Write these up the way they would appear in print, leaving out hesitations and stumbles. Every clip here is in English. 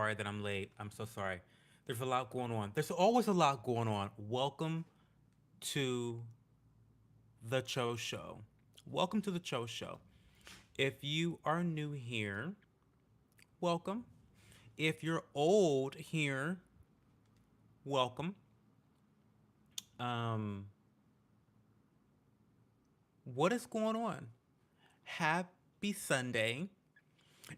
sorry that I'm late. I'm so sorry. There's a lot going on. There's always a lot going on. Welcome to the Cho Show. Welcome to the Cho Show. If you are new here, welcome. If you're old here, welcome. Um, what is going on? Happy Sunday.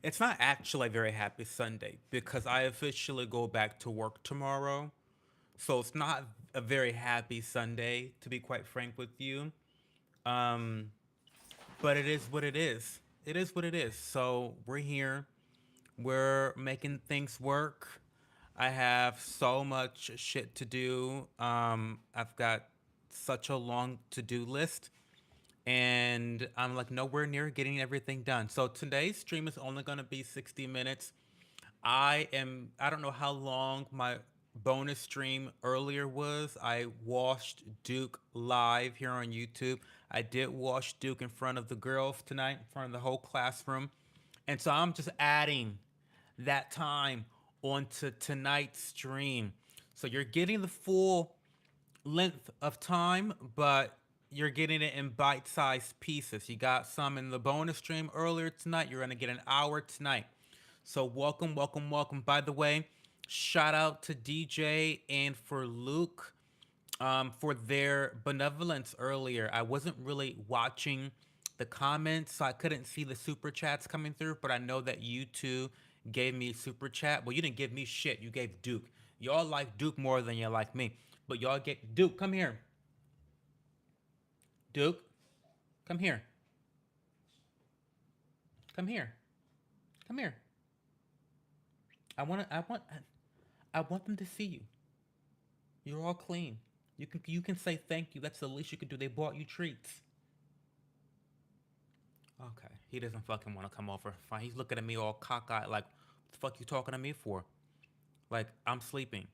It's not actually a very happy Sunday because I officially go back to work tomorrow. So it's not a very happy Sunday, to be quite frank with you. Um, but it is what it is. It is what it is. So we're here. We're making things work. I have so much shit to do. I've got such a long to do list, and I'm like nowhere near getting everything done. So today's stream is only going to be 60 minutes. I don't know how long my bonus stream earlier was. I watched Duke live here on YouTube. I did watch Duke in front of the girls tonight, in front of the whole classroom. And so I'm just adding that time onto tonight's stream. So you're getting the full length of time, but you're getting it in bite-sized pieces. You got some in the bonus stream earlier tonight. You're gonna get an hour tonight. So welcome, welcome, welcome. By the way, shout out to DJ and for Luke for their benevolence earlier. I wasn't really watching the comments, so I couldn't see the super chats coming through, but I know that you two gave me super chat. Well, you didn't give me shit. You gave Duke. Y'all like Duke more than you like me. But y'all get Duke, come here. Duke, come here. Come here. Come here. I want them to see you. You're all clean. You can say thank you. That's the least you could do. They bought you treats. Okay. He doesn't fucking want to come over. Fine. He's looking at me all cockeyed like, what the fuck you talking to me for? Like, I'm sleeping.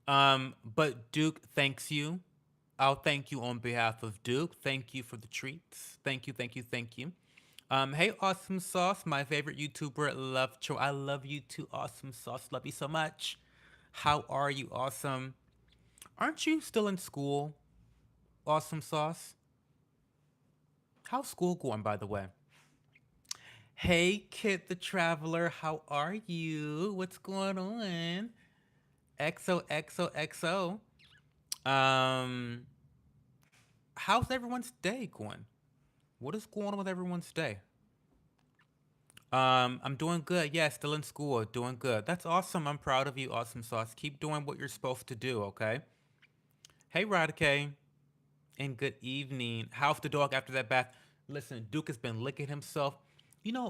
But Duke thanks you. I'll thank you on behalf of Duke. Thank you for the treats. Thank you, thank you, thank you. Hey, Awesome Sauce, my favorite YouTuber. I love you too, Awesome Sauce. Love you so much. How are you, Awesome? Aren't you still in school, Awesome Sauce? How's school going, by the way? Hey, Kit the Traveler, how are you? What's going on? XOXOXO. Um, how's everyone's day going? What is going on with everyone's day? I'm doing good. Yeah, still in school, doing good. That's awesome. I'm proud of you, Awesome Sauce. Keep doing what you're supposed to do, okay? Hey, Radike, and good evening. How's the dog after that bath? Listen, Duke has been licking himself.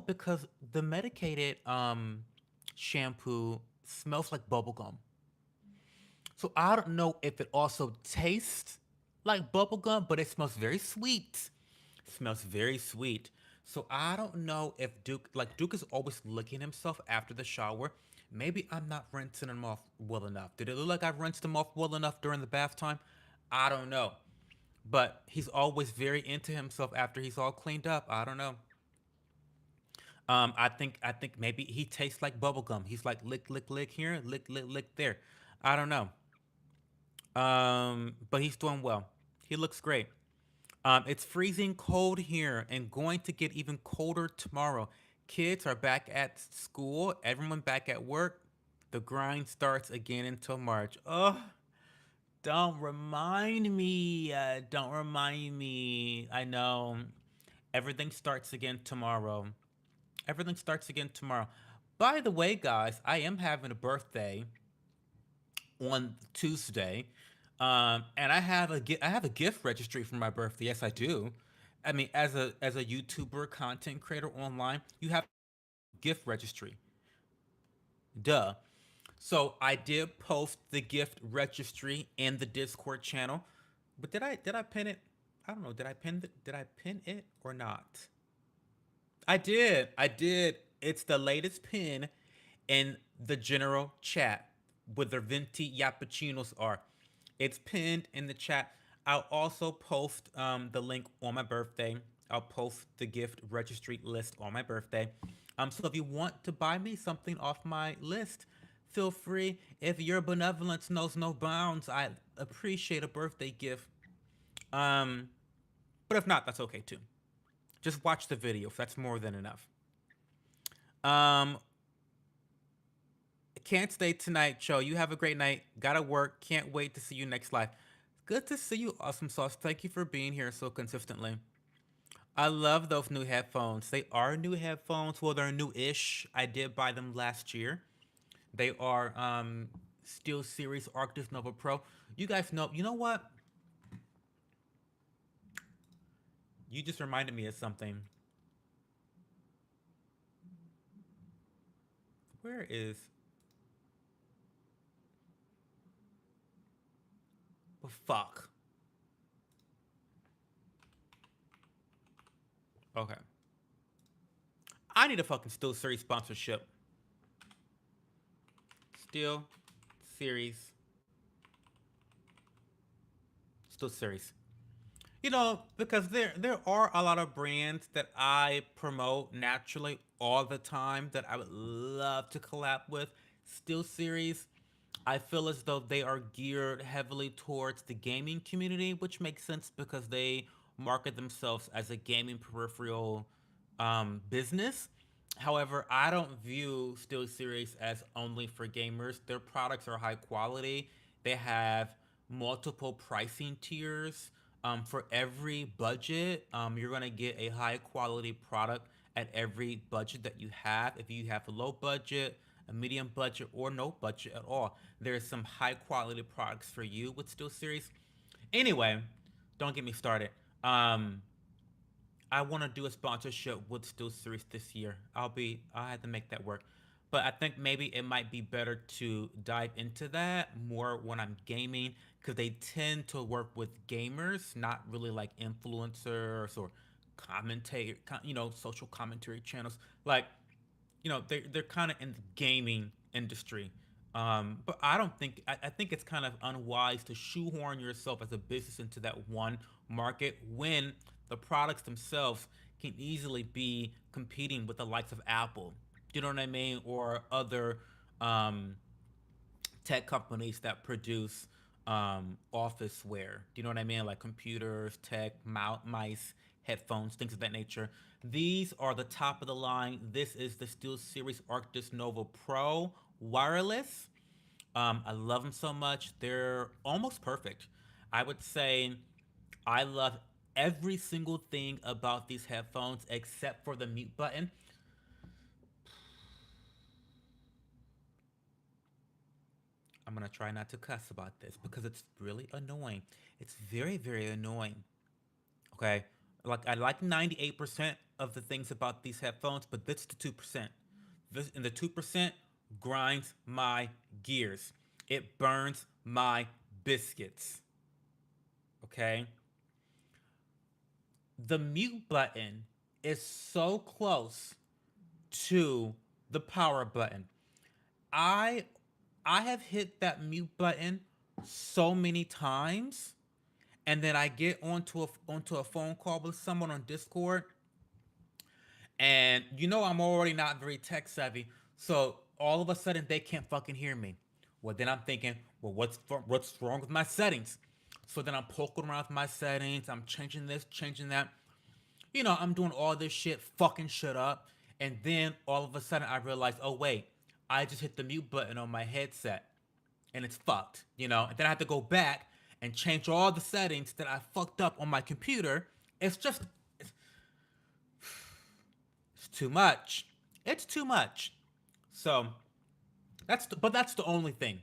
Because the medicated shampoo smells like bubblegum. So I don't know if it also tastes like bubblegum, but it smells very sweet. Smells very sweet. So I don't know if Duke is always licking himself after the shower. Maybe I'm not rinsing him off well enough. Did it look like I rinsed him off well enough during the bath time? I don't know. But he's always very into himself after he's all cleaned up. I don't know. I think maybe he tastes like bubblegum. He's like lick lick lick here, lick lick lick there. I don't know. But he's doing well. He looks great. It's freezing cold here and going to get even colder tomorrow. Kids are back at school, everyone back at work. The grind starts again until March. Oh, don't remind me. Don't remind me. I know. Everything starts again tomorrow. Everything starts again tomorrow. By the way, guys, I am having a birthday on Tuesday, and I have a gift registry for my birthday. Yes, I do. I mean, as a YouTuber, content creator online, you have gift registry. Duh. So I did post the gift registry in the Discord channel, but did I pin it? I don't know. Did I pin it or not? I did. I did. It's the latest pin in the general chat where the venti yappuccinos are. It's pinned in the chat. I'll also post the link on my birthday. I'll post the gift registry list on my birthday. So if you want to buy me something off my list, feel free. If your benevolence knows no bounds, I appreciate a birthday gift. Um, but if not, that's okay too. Just watch the video. That's more than enough. Um, can't stay tonight, Joe. You have a great night. Gotta work. Can't wait to see you next live. Good to see you, Awesome Sauce. Thank you for being here so consistently. I love those new headphones. They are new headphones. Well, they're new-ish. I did buy them last year. They are Steel Series Arctis Nova Pro. You guys know. You know what? You just reminded me of something. Where is? Oh, fuck. Okay. I need a fucking Steel Series sponsorship. Steel Series. Steel Series. Because there are a lot of brands that I promote naturally all the time that I would love to collab with. Steel Series, I feel as though they are geared heavily towards the gaming community, which makes sense because they market themselves as a gaming peripheral business. However, I don't view SteelSeries as only for gamers. Their products are high quality. They have multiple pricing tiers. For every budget, you're going to get a high quality product at every budget that you have. If you have a low budget, a medium budget, or no budget at all, there's some high quality products for you with SteelSeries. Anyway, don't get me started. I want to do a sponsorship with Steel Series this year. I have to make that work. But I think maybe it might be better to dive into that more when I'm gaming because they tend to work with gamers, not really like influencers or social commentary channels. Like they're kind of in the gaming industry. But I think it's kind of unwise to shoehorn yourself as a business into that one market when the products themselves can easily be competing with the likes of Apple. You know what I mean? Or other um, tech companies that produce office wear. Do you know what I mean? Like computers, tech, mice, headphones, things of that nature. These are the top of the line. This is the SteelSeries Arctis Nova Pro wireless. I love them so much. They're almost perfect. I would say I love every single thing about these headphones except for the mute button. I'm gonna try not to cuss about this because it's really annoying. It's very, very annoying. Okay, like I like 98% of the things about these headphones, but this is the 2%. This and the 2% grinds my gears. It burns my biscuits. Okay, the mute button is so close to the power button. I I have hit that mute button so many times, and then I get onto a phone call with someone on Discord, and I'm already not very tech savvy, so all of a sudden they can't fucking hear me. Well, then I'm thinking, well, what's wrong with my settings? So then I'm poking around with my settings. I'm changing this, changing that. I'm doing all this shit, fucking shit up, and then all of a sudden I realize, oh wait, I just hit the mute button on my headset, and it's fucked. And then I have to go back and change all the settings that I fucked up on my computer. It's just it's too much. It's too much. So that's the only thing.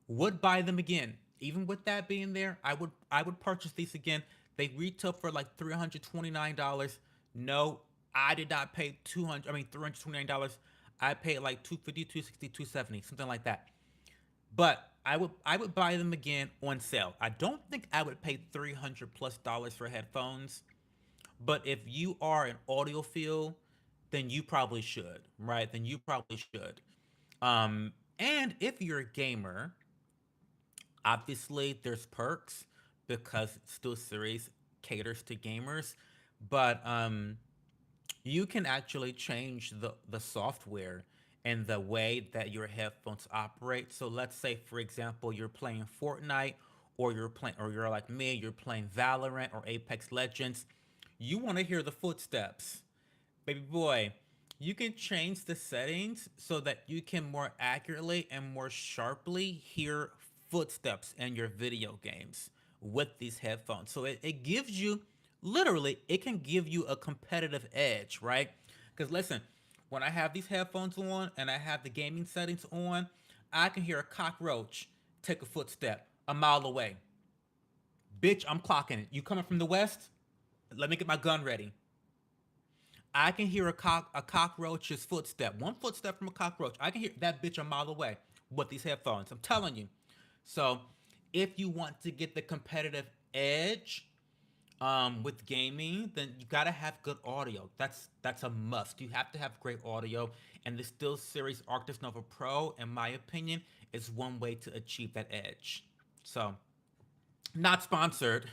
Would buy them again. Even with that being there, I would purchase these again. They retail for like $329. No, I did not pay 200. I mean $329. I paid like 250, 260, 270, something like that. But I would buy them again on sale. I don't think I would pay $300+ for headphones. But if you are an audiophile, then you probably should, right? Then you probably should. And if you're a gamer, obviously there's perks because Steel Series caters to gamers, but you can actually change the software and the way that your headphones operate. So let's say, for example, you're playing Fortnite, or you're like me, you're playing Valorant or Apex Legends. You want to hear the footsteps. Baby boy, you can change the settings so that you can more accurately and more sharply hear footsteps in your video games with these headphones. So it gives you, literally, it can give you a competitive edge, right? Because listen, when I have these headphones on and I have the gaming settings on, I can hear a cockroach take a footstep a mile away. Bitch, I'm clocking it. You coming from the west? Let me get my gun ready. I can hear a cockroach's footstep. One footstep from a cockroach. I can hear that bitch a mile away with these headphones. I'm telling you. So, if you want to get the competitive edge with gaming, then you gotta have good audio. That's a must. You have to have great audio, and the Steel Series Arctis Nova Pro, in my opinion, is one way to achieve that edge. So, not sponsored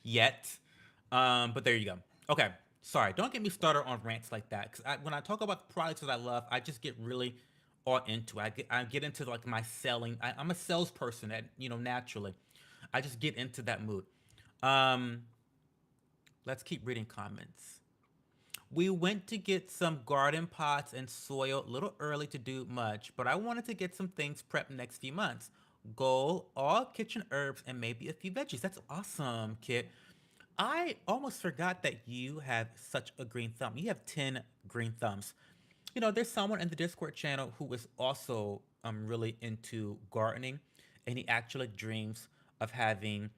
yet, but there you go. Okay, sorry. Don't get me started on rants like that. Because when I talk about the products that I love, I just get really all into it. I get into like my selling. I'm a salesperson at naturally. I just get into that mood. Um, let's keep reading comments. We went to get some garden pots and soil a little early to do much, but I wanted to get some things prepped next few months. Goal, all kitchen herbs and maybe a few veggies. That's awesome, Kit. I almost forgot that you have such a green thumb. You have 10 green thumbs. There's someone in the Discord channel who is also really into gardening, and he actually dreams of having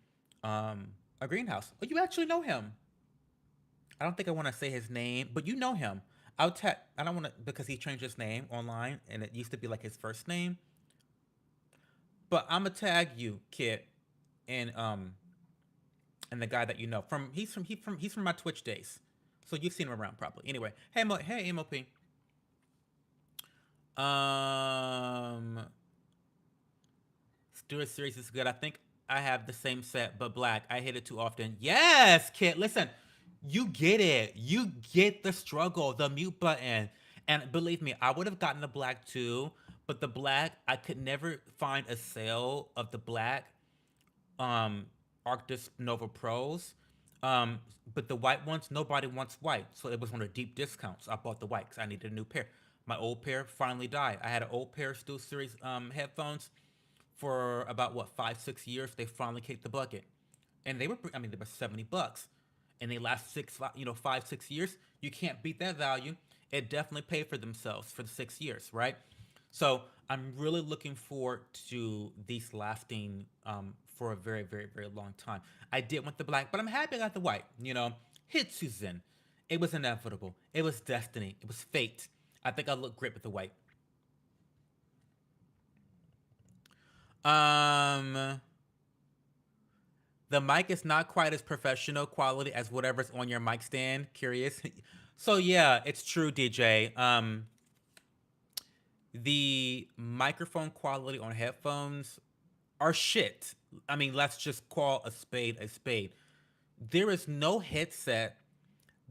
a greenhouse. Oh, you actually know him. I don't think I want to say his name, but you know him. I don't want to because he changed his name online, and it used to be like his first name. But I'm gonna tag you, kid, and and the guy that you know from he's from my Twitch days, so you've seen him around probably. Anyway, hey MOP. Um, Stewart series is good. I think I have the same set, but black. I hit it too often. Yes, kid. Listen, you get it. You get the struggle, the mute button. And believe me, I would have gotten the black too, but the black, I could never find a sale of the black um Arctis Nova Pros. Um, but the white ones, nobody wants white. So it was one of the deep discounts. I bought the white because I needed a new pair. My old pair finally died. I had an old pair of Steel Series headphones for about what 5 6 years. They finally kicked the bucket, and they were they were $70, and they last 5 6 years. You can't beat that value. It definitely paid for themselves for the 6 years, right? So I'm really looking forward to these lasting for a very very very long time. I did want the black, but I'm happy I got the white. Hit Susan. It was inevitable. It was destiny. It was fate. I think I look great with the white. Um, the mic is not quite as professional quality as whatever's on your mic stand. Curious. So yeah, it's true, DJ. The microphone quality on headphones are shit. Let's just call a spade a spade. There is no headset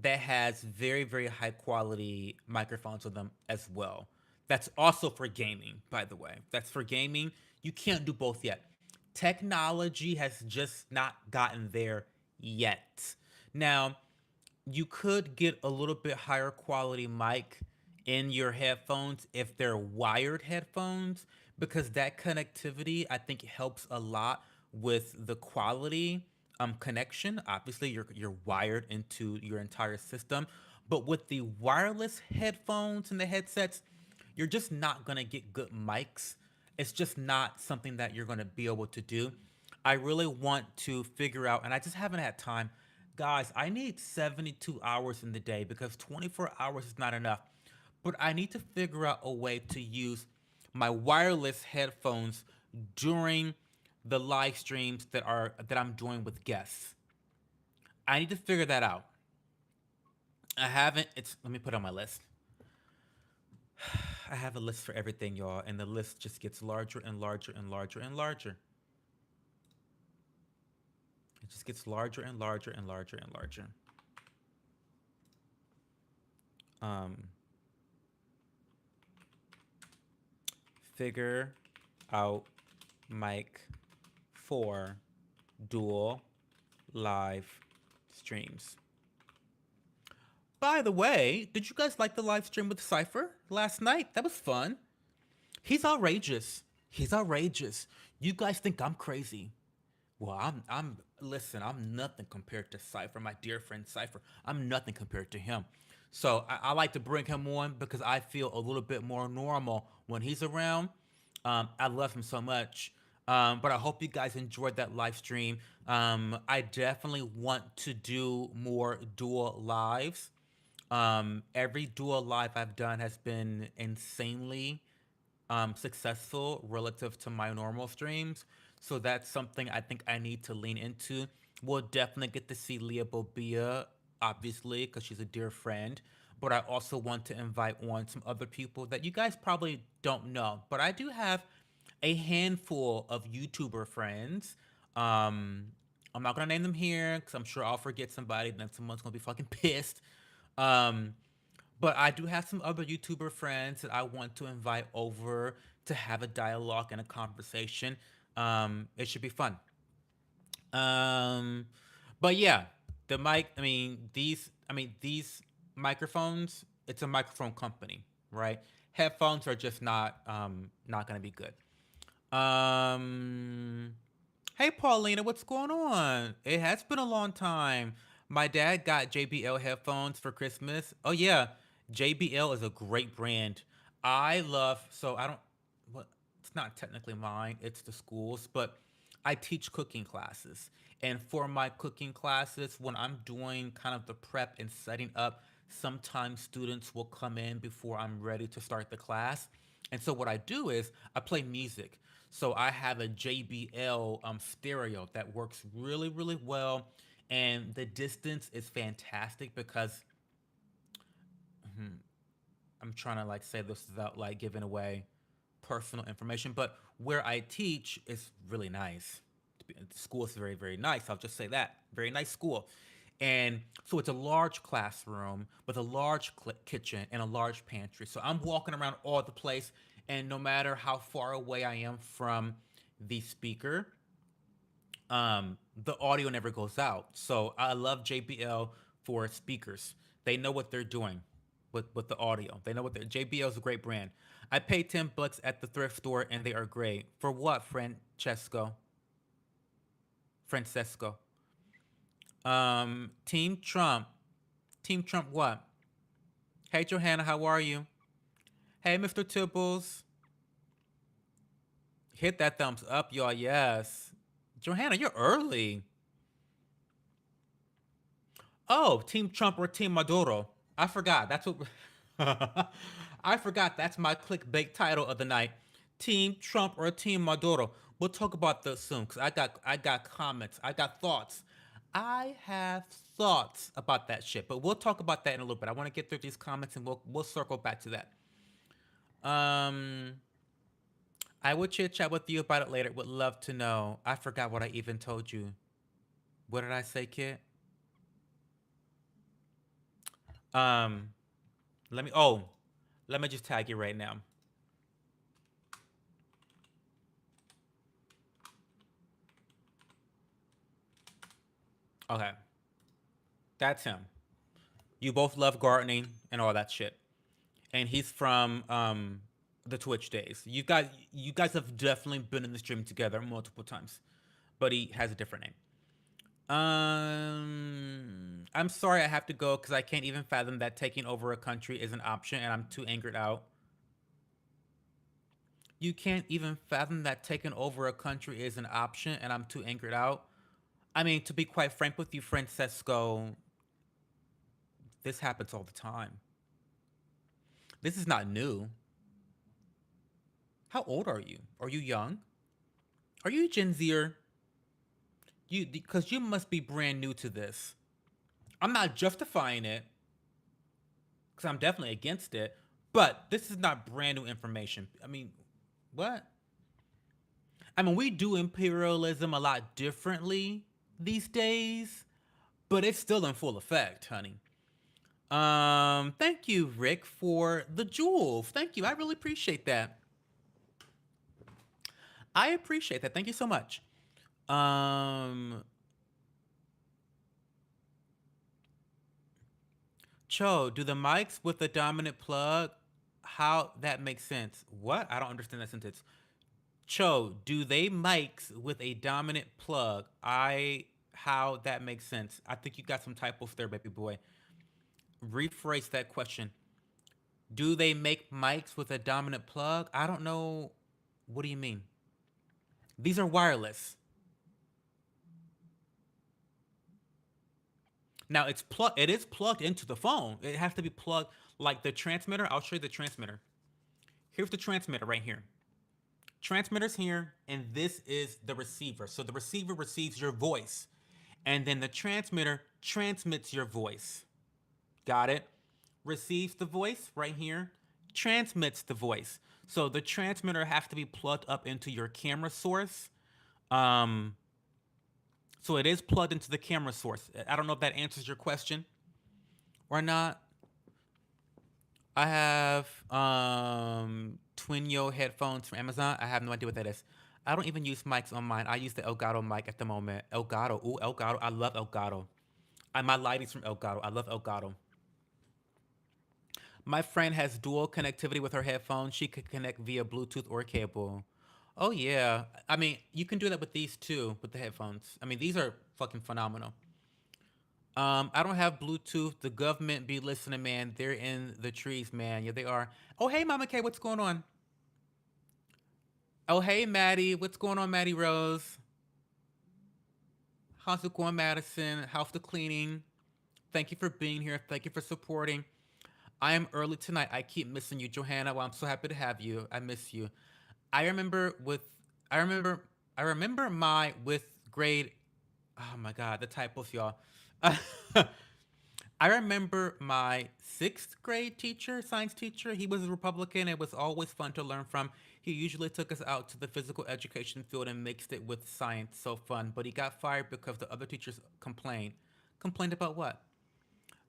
that has very very high quality microphones on them as well. That's also for gaming, by the way. That's for gaming. You can't do both yet. Technology has just not gotten there yet. Now, you could get a little bit higher quality mic in your headphones if they're wired headphones, because that connectivity I think helps a lot with the quality connection. Obviously you're wired into your entire system, but with the wireless headphones and the headsets, you're just not going to get good mics. It's just not something that you're going to be able to do. I really want to figure out, and I just haven't had time. Guys, I need 72 hours in the day because 24 hours is not enough. But I need to figure out a way to use my wireless headphones during the live streams that I'm doing with guests. I need to figure that out. I haven't. It's Let me put it on my list. I have a list for everything, y'all, and the list just gets larger and larger and larger and larger. It just gets larger and larger and larger and larger. Um, Figure out mic for dual live streams. By the way, did you guys like the live stream with Cypher last night? That was fun. He's outrageous. He's outrageous. You guys think I'm crazy. Well, listen, I'm nothing compared to Cypher, my dear friend Cypher. I'm nothing compared to him. So I like to bring him on because I feel a little bit more normal when he's around. I love him so much. But I hope you guys enjoyed that live stream. I definitely want to do more dual lives. Every dual live I've done has been insanely successful relative to my normal streams. So that's something I think I need to lean into. We'll definitely get to see Leah Bobia, obviously, because she's a dear friend. But I also want to invite on some other people that you guys probably don't know. But I do have a handful of YouTuber friends. Um, I'm not gonna name them here because I'm sure I'll forget somebody. Then someone's gonna be fucking pissed. Um, but I do have some other YouTuber friends that I want to invite over to have a dialogue and a conversation. It should be fun. Um, but yeah, the mic. I mean these microphones. It's a microphone company, right? Headphones are just not gonna be good. Um, Hey Paulina, what's going on? It has been a long time. My dad got JBL headphones for Christmas. Oh yeah, JBL is a great brand. I love so I don't what it's not technically mine, it's the school's, but I teach cooking classes. And for my cooking classes, when I'm doing kind of the prep and setting up, sometimes students will come in before I'm ready to start the class. And so what I do is I play music. So I have a JBL stereo that works really, really well. And the distance is fantastic because I'm trying to like say this without like giving away personal information, but where I teach is really nice. The school is very, very nice. I'll just say that. Very nice school. And so it's a large classroom with a large kitchen and a large pantry. So I'm walking around all the place, and no matter how far away I am from the speaker, the audio never goes out. So I love JBL for speakers. They know what they're doing with the audio. They know what they're. JBL is a great brand. I paid $10 at the thrift store and they are great. For what, Francesco? Francesco. Team Trump. Team Trump what? Hey Johanna, how are you? Hey Mr. Tibbles. Hit that thumbs up, y'all. Yes. Johanna, you're early. Oh, Team Trump or Team Maduro? I forgot. That's what. I forgot. That's my clickbait title of the night. Team Trump or Team Maduro? We'll talk about this soon because I got comments. I got thoughts. I have thoughts about that shit, but we'll talk about that in a little bit. I want to get through these comments and we'll circle back to that. Um, I will chit chat with you about it later. Would love to know. I forgot what I even told you. What did I say, kid? Um, let me. Oh, let me just tag you right now. Okay, that's him. You both love gardening and all that shit. And he's from the Twitch days. You guys have definitely been in the stream together multiple times, but he has a different name. I'm sorry I have to go because I can't even fathom that taking over a country is an option, and I'm too angered out. You can't even fathom that taking over a country is an option, and I'm too angered out. I mean, to be quite frank with you, Francesco, this happens all the time. This is not new. How old are you? Are you young? Are you Gen Zer? You because you must be brand new to this. I'm not justifying it because I'm definitely against it, but this is not brand new information. I mean, what? I mean, we do imperialism a lot differently these days, but it's still in full effect, honey. Thank you, Rick, for the jewels. Thank you. I really appreciate that. I appreciate that. Thank you so much. Um, Cho, do the mics with the dominant plug? How that makes sense? What? I don't understand that sentence. Cho, do they mics with a dominant plug? How that makes sense? I think you got some typos there, baby boy. Rephrase that question. Do they make mics with a dominant plug? I don't know. What do you mean? These are wireless. Now it's plug. It is plugged into the phone. It has to be plugged like the transmitter. I'll show you the transmitter. Here's the transmitter right here. Transmitter's here, and this is the receiver. So the receiver receives your voice, and then the transmitter transmits your voice. Got it? Receives the voice right here, transmits the voice. So the transmitter has to be plugged up into your camera source. Um, so it is plugged into the camera source. I don't know if that answers your question or not. I have Twinio headphones from Amazon. I have no idea what that is. I don't even use mics on mine. I use the Elgato mic at the moment. Elgato. Ooh, Elgato. I love Elgato. My lighting's from Elgato. I love Elgato. My friend has dual connectivity with her headphones. She could connect via Bluetooth or cable. Oh yeah. I mean, you can do that with these too, with the headphones. I mean, these are fucking phenomenal. I don't have Bluetooth. The government be listening, man. They're in the trees, man. Yeah, they are. Oh, hey, Mama K, what's going on? Oh, hey, Maddie. What's going on, Maddie Rose? How's it going, Madison? How's the cleaning? Thank you for being here. Thank you for supporting. I am early tonight. I keep missing you, Johanna. Well, I'm so happy to have you. I miss you. I remember with I remember I remember my with grade. Oh my god, the typos, y'all. I remember my sixth grade teacher, science teacher. He was a Republican. It was always fun to learn from. He usually took us out to the physical education field and mixed it with science. So fun. But he got fired because the other teachers complained. Complained about what?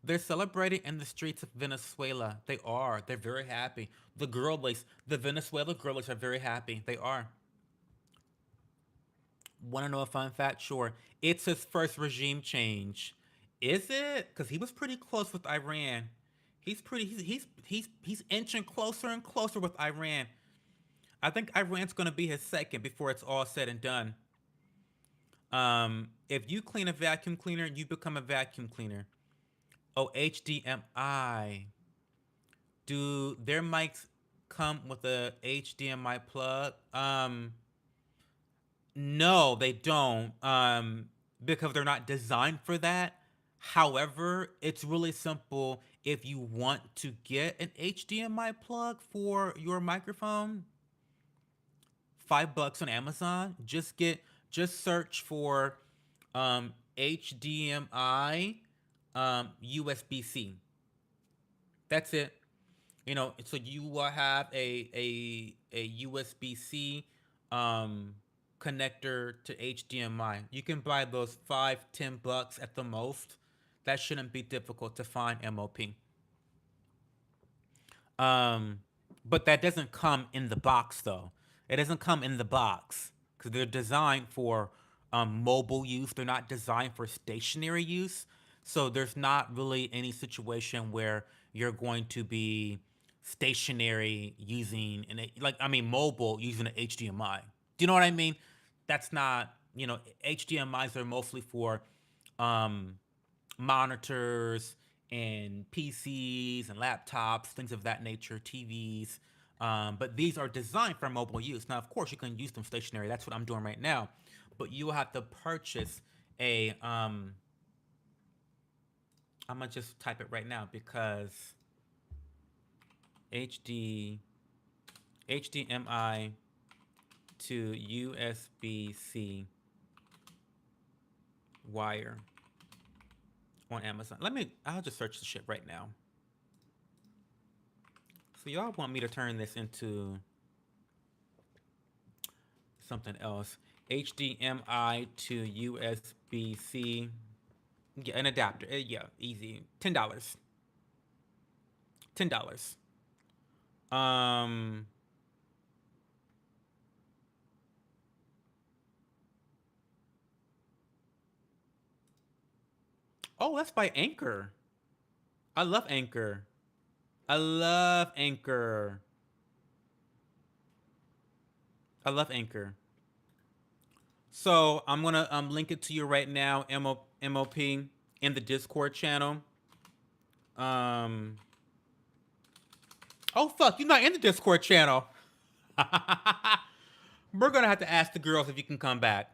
They're celebrating in the streets of Venezuela. They are. They're very happy. The Venezuela girlies are very happy. They are. Want to know a fun fact? Sure. It's his first regime change. Is it? Because he was pretty close with Iran. He's inching closer and closer with Iran. I think Iran's going to be his second before it's all said and done. If you clean a vacuum cleaner, you become a vacuum cleaner. Oh, HDMI. Do their mics come with a HDMI plug? No, they don't. Because they're not designed for that. However, it's really simple. If you want to get an HDMI plug for your microphone, $5 on Amazon. Just search for HDMI USB C. That's it. So you will have a USB C um, connector to HDMI. You can buy those 5-10 bucks at the most. That shouldn't be difficult to find MOP. Um, but that doesn't come in the box though. It doesn't come in the box because they're designed for mobile use. They're not designed for stationary use. So there's not really any situation where you're going to be stationary using like I mean mobile using an HDMI. Do you know what I mean? That's not HDMI's are mostly for um, monitors and PCs and laptops, things of that nature, TVs. But these are designed for mobile use. Now, of course, you can use them stationary. That's what I'm doing right now. But you will have to purchase a. I'm gonna just type it right now because HD HDMI to USB C wire on Amazon. I'll just search the shit right now. So y'all want me to turn this into something else. HDMI to USB C. Yeah, an adapter. Yeah, easy. $10. $10. Um Oh, that's by Anchor. I love Anchor. I love Anchor. I love Anchor. So I'm gonna link it to you right now, MOP, in the Discord channel. Um. Oh fuck, you're not in the Discord channel. We're gonna have to ask the girls if you can come back.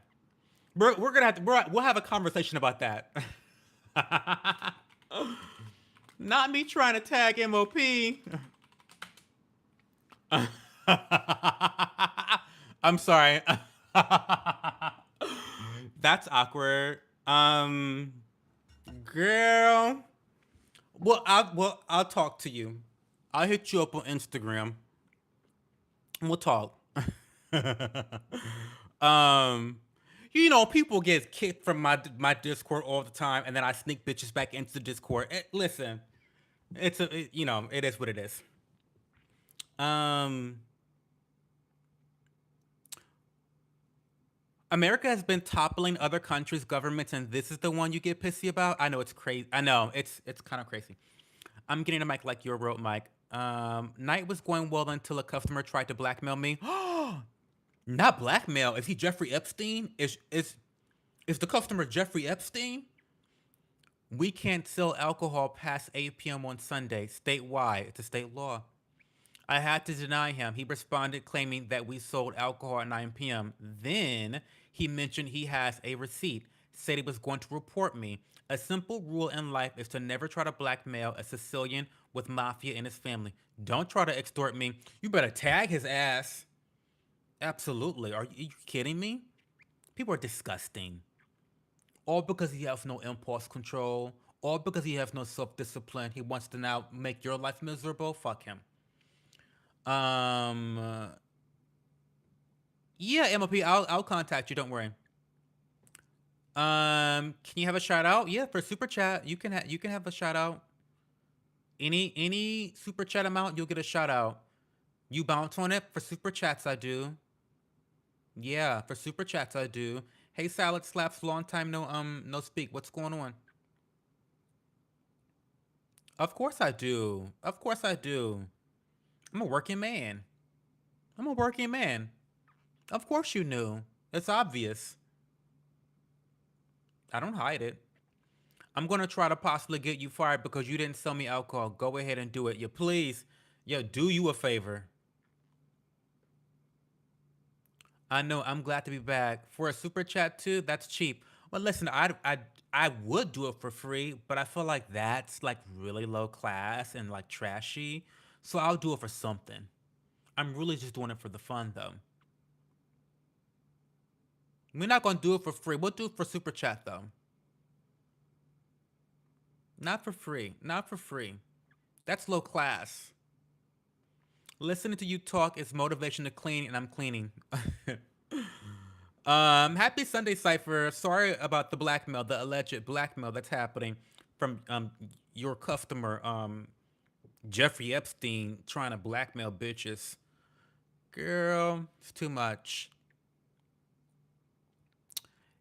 We're gonna have to we'll have a conversation about that. Not me trying to tag MOP. I'm sorry. That's awkward. Girl. I'll talk to you. I'll hit you up on Instagram and we'll talk. um, people get kicked from my Discord all the time, and then I sneak bitches back into the Discord. Listen, it is what it is. Um, America has been toppling other countries' governments, and this is the one you get pissy about. I know it's crazy. I know it's kind of crazy. I'm getting a mic like your wrote mic. Night was going well until a customer tried to blackmail me. Not blackmail. Is he Jeffrey Epstein? Is the customer Jeffrey Epstein? We can't sell alcohol past 8 p.m. on Sunday statewide. It's a state law. I had to deny him. He responded claiming that we sold alcohol at 9 p.m. Then he mentioned he has a receipt, said he was going to report me. A simple rule in life is to never try to blackmail a Sicilian with mafia in his family. Don't try to extort me. You better tag his ass. Absolutely. Are you kidding me? People are disgusting. All because he has no impulse control. All because he has no self discipline. He wants to now make your life miserable. Fuck him. Um, yeah, MLP, I'll contact you. Don't worry. Can you have a shout out? Yeah, for super chat, you can have a shout out. Any super chat amount, you'll get a shout out. You bounce on it for super chats. I do. Yeah, for super chats, I do. Hey, Salad Slaps, long time no speak. What's going on? Of course I do. Of course I do. I'm a working man. I'm a working man. Of course you knew. It's obvious. I don't hide it. I'm gonna try to possibly get you fired because you didn't sell me alcohol. Go ahead and do it. Yeah, please. Yeah, do you a favor. I know. I'm glad to be back. For a super chat too, that's cheap. Well, listen, I would do it for free, but I feel like that's like really low class and like trashy. So I'll do it for something. I'm really just doing it for the fun though. We're not gonna do it for free. We'll do it for super chat though. Not for free. Not for free. That's low class. Listening to you talk is motivation to clean, and I'm cleaning. Happy Sunday, Cipher. Sorry about the blackmail, the alleged blackmail that's happening from your customer, Jeffrey Epstein, trying to blackmail bitches. Girl, it's too much.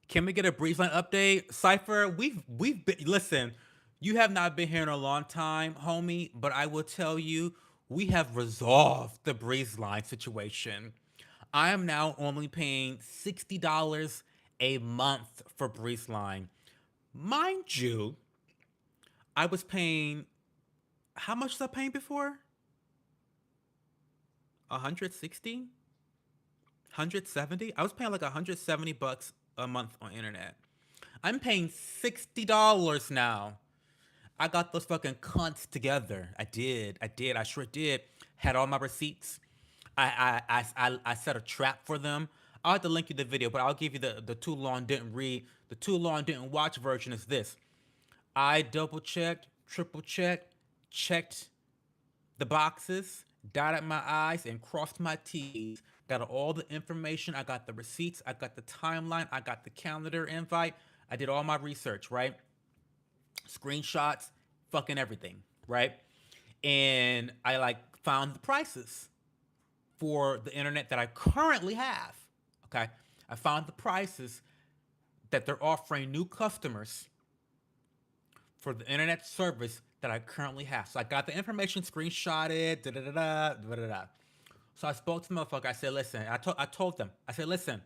Can we get a Breezeline update, Cipher? We've been listen. You have not been here in a long time, homie, but I will tell you, we have resolved the Breezeline situation. I am now only paying $60 a month for Breezeline. Mind you, I was paying how much was I paying before? 160? 170? I was paying like 170 bucks a month on internet. I'm paying $60 now. I got those fucking cunts together. I did. I did. I sure did. Had all my receipts. I set a trap for them. I'll have to link you the video, but I'll give you the too long didn't read. The too long didn't watch version is this. I double checked, triple checked, checked the boxes, dotted my I's, and crossed my T's. Got all the information. I got the receipts. I got the timeline. I got the calendar invite. I did all my research, right? Screenshots, fucking everything, right? And I like found the prices for the internet that I currently have. Okay. I found the prices that they're offering new customers for the internet service that I currently have. So I got the information, screenshotted, da da da da da da da. So I spoke to the motherfucker. I said, listen, I told them, I said, listen,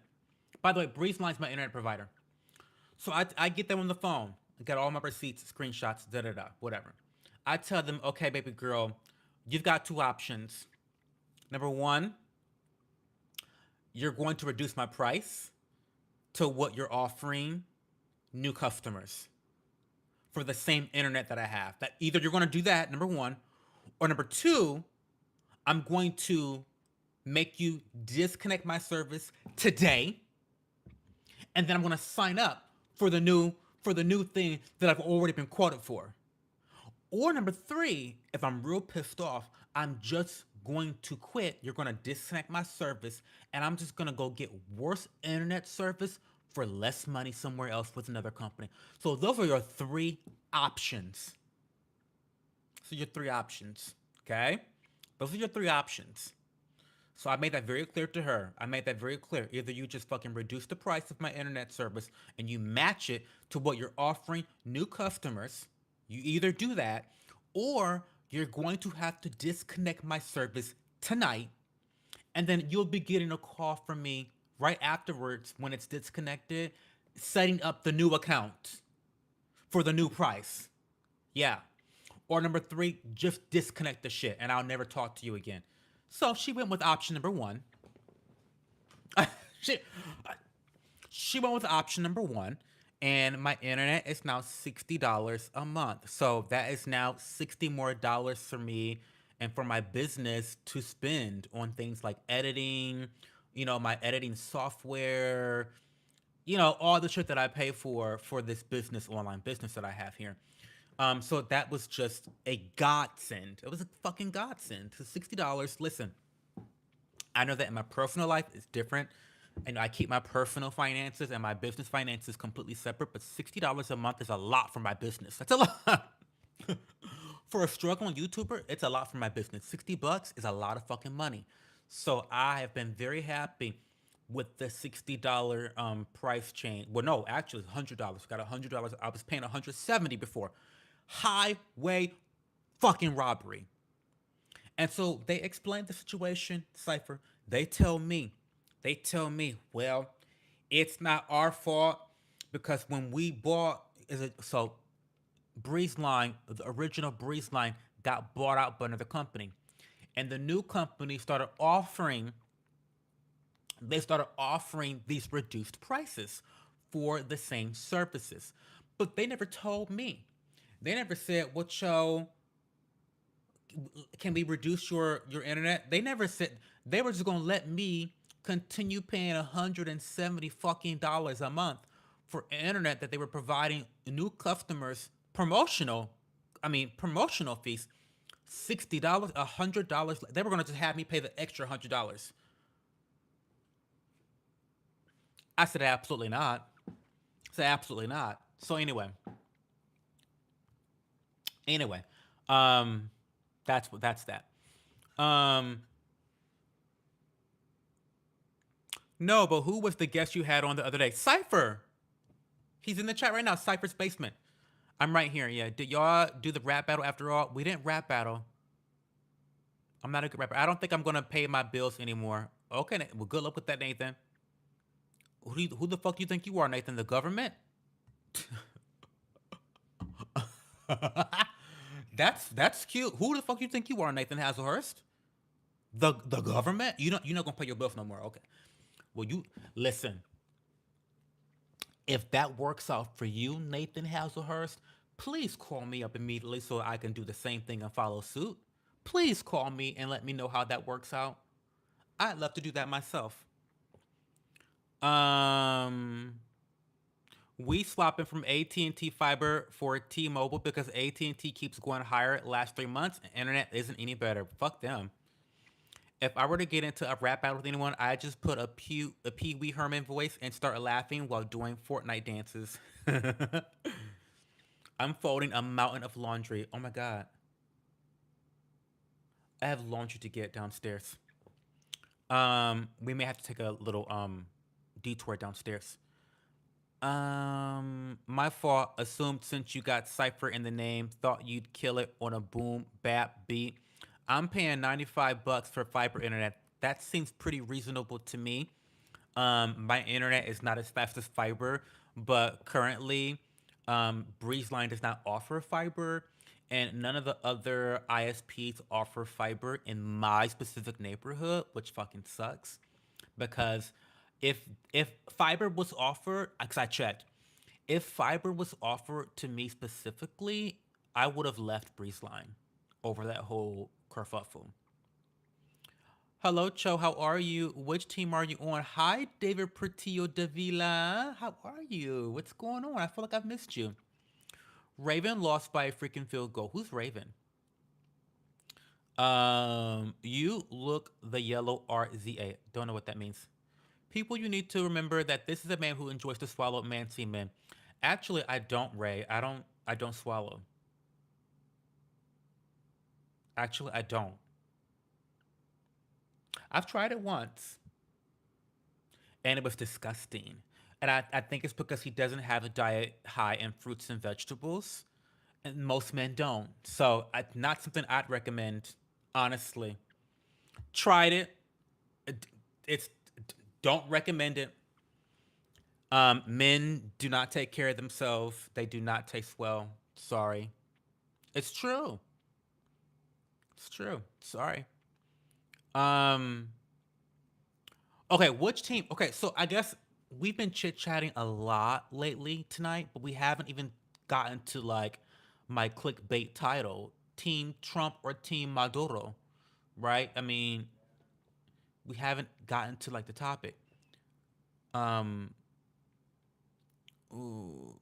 by the way, Breeze Line's my internet provider. So I get them on the phone. I got all my receipts, screenshots, da da da, whatever. I tell them, okay, baby girl, you've got two options. Number one, you're going to reduce my price to what you're offering new customers for the same internet that I have. That either you're going to do that, number one, or number two, I'm going to make you disconnect my service today, and then I'm going to sign up for the new thing that I've already been quoted for. Or number three, if I'm real pissed off, I'm just going to quit. You're going to disconnect my service, and I'm just going to go get worse internet service for less money somewhere else with another company. So those are your three options. So your three options, okay? Those are your three options. So I made that very clear to her. I made that very clear. Either you just fucking reduce the price of my internet service and you match it to what you're offering new customers. You either do that or you're going to have to disconnect my service tonight, and then you'll be getting a call from me right afterwards when it's disconnected, setting up the new account for the new price. Yeah. Or number three, just disconnect the shit and I'll never talk to you again. So she went with option number one. she, she went with option number one, and my internet is now $60 a month. So that is now $60 more for me and for my business to spend on things like editing, my editing software, all the shit that I pay for this business, online business that I have here. So that was just a godsend. It was a fucking godsend. So $60. Listen, I know that in my personal life it's different, and I keep my personal finances and my business finances completely separate. But $60 a month is a lot for my business. That's a lot. For a struggling YouTuber, it's a lot for my business. $60 is a lot of fucking money. So I have been very happy with the $60 price change. Well, no, actually, it's $100. Got $100. I was paying $170 before. Highway fucking robbery. And so they explain the situation, Cypher. They tell me, well, it's not our fault because when we bought, is it so Breeze Line, the original Breeze Line, got bought out by another company, and the new company started offering these reduced prices for the same services, but they never told me. They never said, "What yo? Can we reduce your internet?" They never said. They were just gonna let me continue paying $170 fucking dollars a month for internet that they were providing new customers promotional. I mean promotional fees. $60, $100. They were gonna just have me pay the extra $100. I said absolutely not. I said absolutely not. So anyway, um, that's that. Um, no, but who was the guest you had on the other day? Cipher. He's in the chat right now. Cypher's basement. I'm right here. Yeah. Did y'all do the rap battle after all? We didn't rap battle. I'm not a good rapper. I don't think I'm gonna pay my bills anymore. Okay. Well, good luck with that, Nathan. Who the fuck do you think you are, Nathan? The government? That's cute. Who the fuck you think you are, Nathan Hazelhurst? The government? You're not gonna pay your bills no more. Okay. Well, you listen. If that works out for you, Nathan Hazelhurst, please call me up immediately so I can do the same thing and follow suit. Please call me and let me know how that works out. I'd love to do that myself. Um, we swapping from AT&T fiber for T-Mobile because AT&T keeps going higher last 3 months and internet isn't any better. Fuck them. If I were to get into a rap battle with anyone, I just put a Pee Wee Herman voice and start laughing while doing Fortnite dances. I'm folding a mountain of laundry. Oh my god, I have laundry to get downstairs. We may have to take a little detour downstairs. My fault. Assumed since you got Cypher in the name, thought you'd kill it on a boom bap beat. I'm paying $95 for fiber internet. That seems pretty reasonable to me. My internet is not as fast as fiber, but currently, BreezeLine does not offer fiber, and none of the other ISPs offer fiber in my specific neighborhood, which fucking sucks. Because if if fiber was offered, because I checked, if fiber was offered to me specifically, I would have left BreezeLine over that whole kerfuffle. Hello, Cho. How are you? Which team are you on? Hi, David Portillo Davila. How are you? What's going on? I feel like I've missed you. Raven lost by a freaking field goal. Who's Raven? You look the yellow RZA. Don't know what that means. People, you need to remember that this is a man who enjoys to swallow man semen. Actually, I don't, Ray. I don't. I don't swallow. Actually, I don't. I've tried it once, and it was disgusting. And I think it's because he doesn't have a diet high in fruits and vegetables, and most men don't. So, not something I'd recommend, honestly. Tried it. It's don't recommend it. Men do not take care of themselves. They do not taste well. Sorry. It's true. It's true. Sorry. Um. Okay. Which team? Okay. So I guess we've been chit chatting a lot lately tonight, but we haven't even gotten to like my clickbait title: Team Trump or Team Maduro. Right? I mean, we haven't gotten to like the topic. Um. Ooh,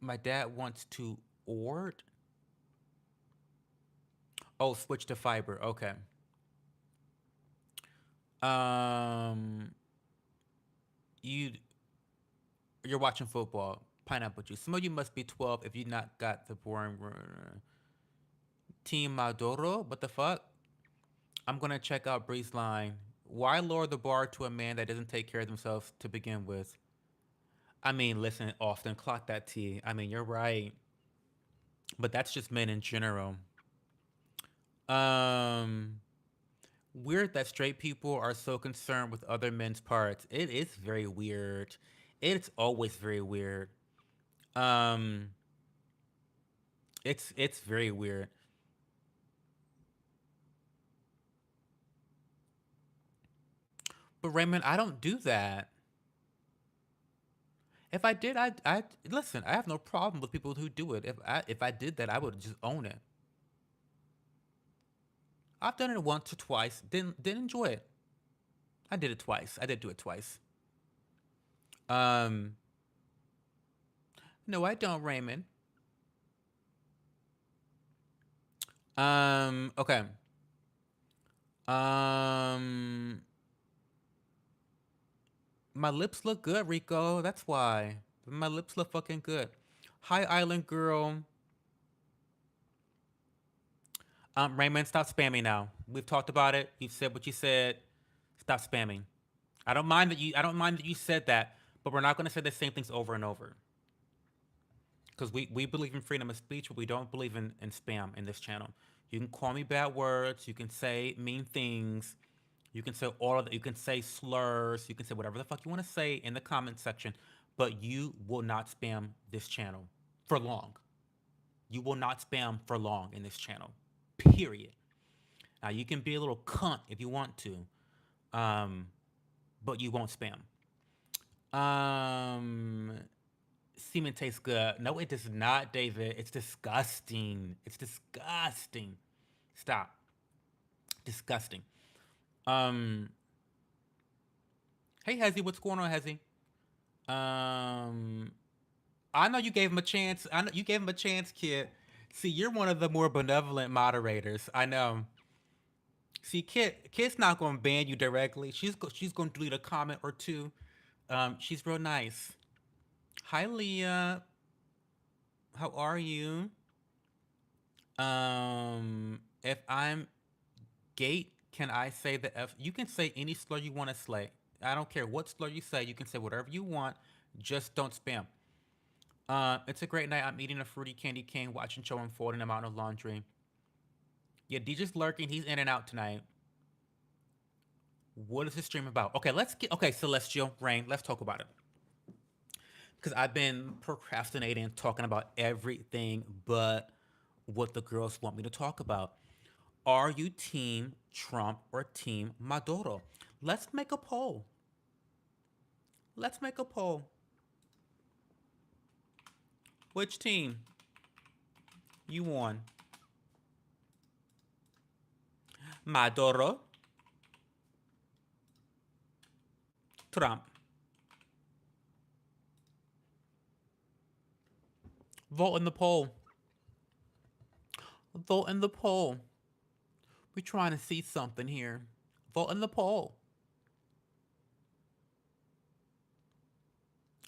my dad wants to ord. Oh, switch to fiber. Okay. Um. You you're watching football. Pineapple juice. Some of you must be 12 if you not got the boring Team Maduro. What the fuck? I'm gonna check out Bree's line. Why lower the bar to a man that doesn't take care of themselves to begin with? I mean, listen, often clock that T. I mean, you're right, but that's just men in general. Um, Weird that straight people are so concerned with other men's parts. It is very weird. It's always very weird. Um, it's very weird. But Raymond, I don't do that. If I did, I listen. I have no problem with people who do it. If I did that, I would just own it. I've done it once or twice. Didn't enjoy it. I did it twice. I did do it twice. Um, no, I don't, Raymond. Okay. Um, my lips look good, Rico. That's why my lips look fucking good. Hi, Island Girl. Raymond, stop spamming now. We've talked about it. You've said what you said. Stop spamming. I don't mind that you. I don't mind that you said that, but we're not going to say the same things over and over because we believe in freedom of speech, but we don't believe in spam in this channel. You can call me bad words. You can say mean things. You can say all of that. You can say slurs. You can say whatever the fuck you want to say in the comment section, but you will not spam this channel for long. You will not spam for long in this channel. Period. Now you can be a little cunt if you want to, um, but you won't spam. Um, Semen tastes good. No, it does not, David. It's disgusting. It's disgusting. Stop. Disgusting. Um, hey Hezzy, what's going on, Hezzy? Um, I know you gave him a chance. I know you gave him a chance, kid. See, you're one of the more benevolent moderators. I know. See, kid's not gonna ban you directly. She's gonna delete a comment or two. She's real nice. Hi, Leah. How are you? If I'm gate, can I say the F? You can say any slur you want to slay. I don't care what slur you say. You can say whatever you want. Just don't spam. It's a great night. I'm eating a fruity candy cane, watching show unfold in a mountain of laundry. Yeah, DJ's lurking. He's in and out tonight. What is this stream about? Okay, let's get. Okay, Celestial Rain. Let's talk about it. Because I've been procrastinating, talking about everything but what the girls want me to talk about. Are you Team Trump or Team Maduro? Let's make a poll. Let's make a poll. Which team you on? Maduro, Trump. Vote in the poll. Vote in the poll. We're trying to see something here. Vote in the poll.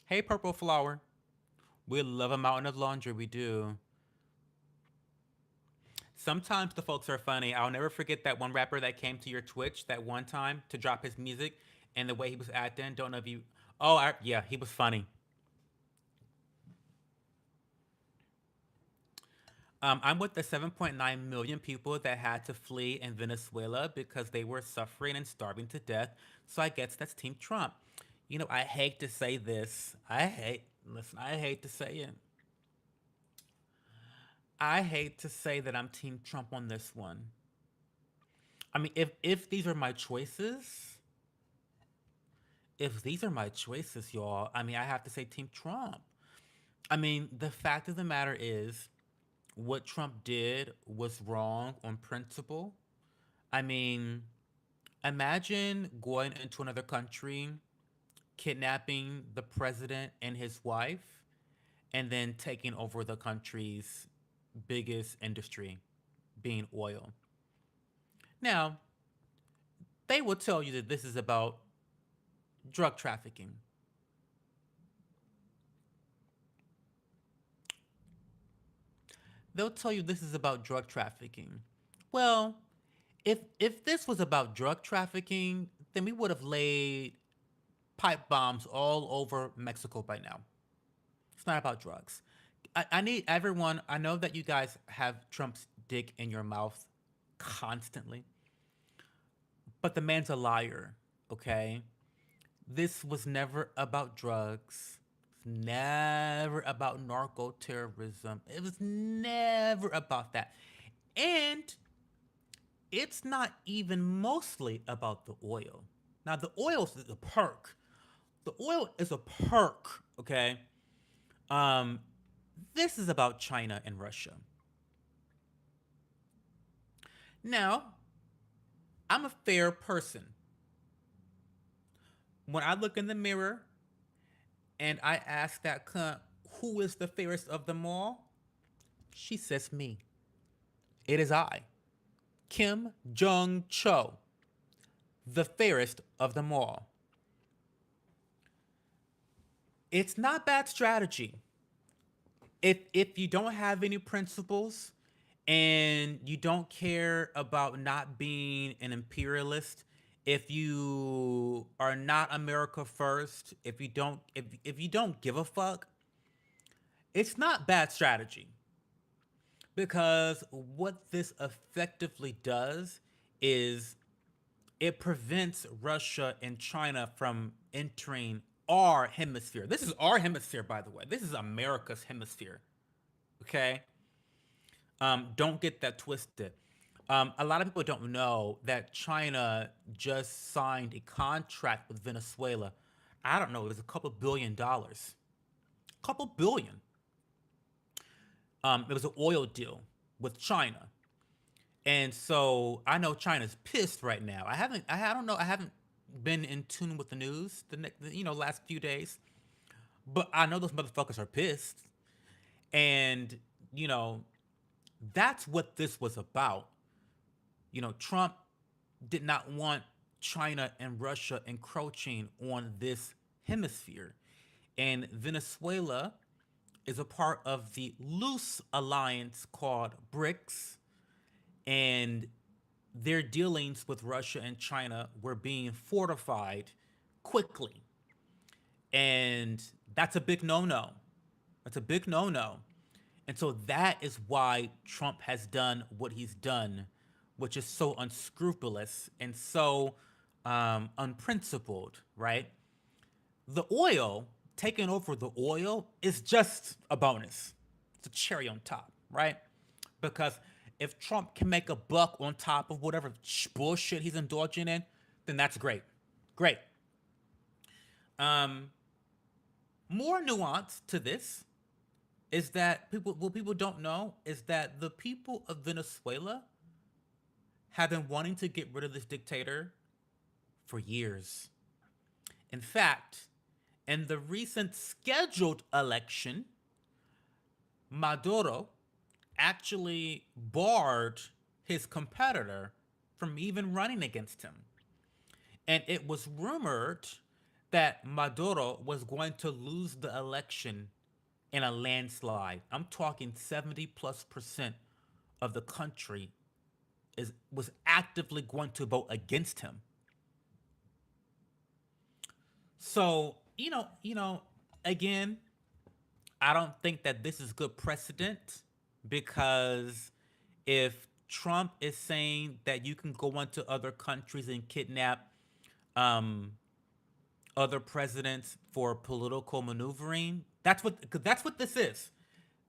Hey, Purple Flower. We love a mountain of laundry. We do. Sometimes the folks are funny. I'll never forget that one rapper that came to your Twitch that one time to drop his music and the way he was acting. Don't know if you. Oh, yeah, he was funny. I'm with the 7.9 million people that had to flee in Venezuela because they were suffering and starving to death. So I guess that's Team Trump. You know, I hate to say this. Listen, I hate to say it. I hate to say that I'm Team Trump on this one. I mean, if these are my choices, if these are my choices, y'all, I mean, I have to say Team Trump. I mean, the fact of the matter is, what Trump did was wrong on principle. I mean, imagine going into another country, kidnapping the president and his wife, and then taking over the country's biggest industry, being oil. Now, they will tell you that this is about drug trafficking. They'll tell you this is about drug trafficking. Well, if this was about drug trafficking, then we would have laid pipe bombs all over Mexico by now. It's not about drugs. I need everyone. I know that you guys have Trump's dick in your mouth constantly, but the man's a liar, okay? This was never about drugs. It's never about narco terrorism. It was never about that. And it's not even mostly about the oil. Now, the oil is a perk. The oil is a perk, okay? Um, this is about China and Russia. Now, I'm a fair person. When I look in the mirror and I ask that cunt, who is the fairest of them all? She says me. It is I, Kim Jong Cho, the fairest of them all. It's not bad strategy. If you don't have any principles and you don't care about not being an imperialist, if you are not America first, if you don't give a fuck, it's not bad strategy. Because what this effectively does is it prevents Russia and China from entering our hemisphere. This is our hemisphere, by the way. This is America's hemisphere. Okay? Don't get that twisted. A lot of people don't know that China just signed a contract with Venezuela. I don't know, it was a couple $1 billion. Couple billion. It was an oil deal with China. And so I know China's pissed right now. I don't know, I haven't been in tune with the news last few days, but I know those motherfuckers are pissed. And, you know, that's what this was about. Trump did not want China and Russia encroaching on this hemisphere. And Venezuela is a part of the loose alliance called BRICS, and their dealings with Russia and China were being fortified quickly. And that's a big no no. That's a big no no. And so that is why Trump has done what he's done, which is so unscrupulous and so unprincipled, right? The oil, taking over the oil, is just a bonus. It's a cherry on top, right? Because if Trump can make a buck on top of whatever bullshit he's indulging in, then that's great. Great. Um, More nuance to this is that what people don't know is that the people of Venezuela have been wanting to get rid of this dictator for years. In fact, in the recent scheduled election, Maduro actually barred his competitor from even running against him. And it was rumored that Maduro was going to lose the election in a landslide. I'm talking 70 plus percent of the country was actively going to vote against him. So, again, I don't think that this is good precedent because if Trump is saying that you can go into other countries and kidnap um, other presidents for political maneuvering, that's what this is.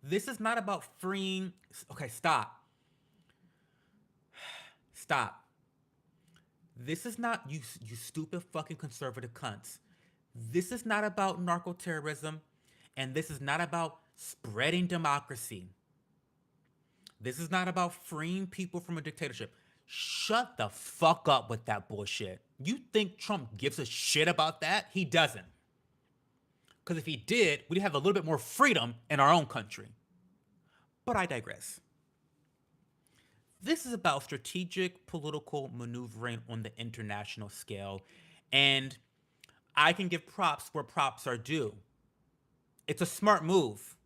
This is not about freeing. Okay, stop. This is not you stupid fucking conservative cunts. This is not about narco terrorism, and this is not about spreading democracy. This is not about freeing people from a dictatorship. Shut the fuck up with that bullshit. You think Trump gives a shit about that? He doesn't. Because if he did, we'd have a little bit more freedom in our own country. But I digress. This is about strategic political maneuvering on the international scale. And I can give props where props are due. It's a smart move.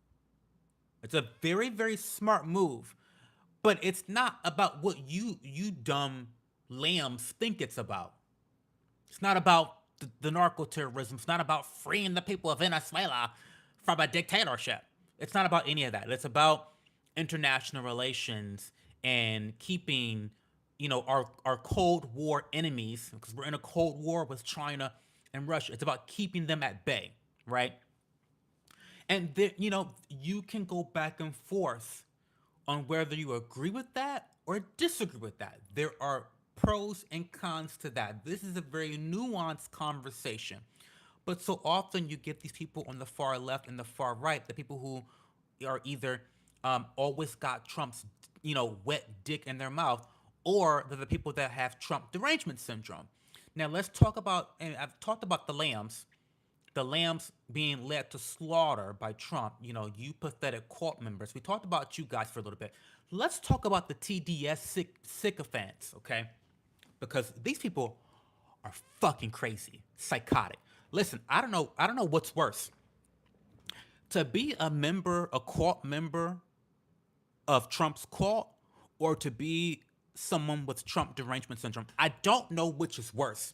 It's a very, very smart move. But it's not about what you dumb lambs think it's about. It's not about the narco terrorism. It's not about freeing the people of Venezuela from a dictatorship. It's not about any of that. It's about international relations and keeping, our Cold War enemies, because we're in a Cold War with China and Russia. It's about keeping them at bay, right? And you can go back and forth on whether you agree with that or disagree with that. There are pros and cons to that. This is a very nuanced conversation. But so often you get these people on the far left and the far right, the people who are either always got Trump's, wet dick in their mouth, or they're the people that have Trump derangement syndrome. Now let's talk about, and I've talked about the lambs being led to slaughter by Trump, you pathetic cult members. We talked about you guys for a little bit. Let's talk about the TDS sycophants, okay? Because these people are fucking crazy, psychotic. Listen, I don't know what's worse. To be a cult member of Trump's cult, or to be someone with Trump derangement syndrome. I don't know which is worse.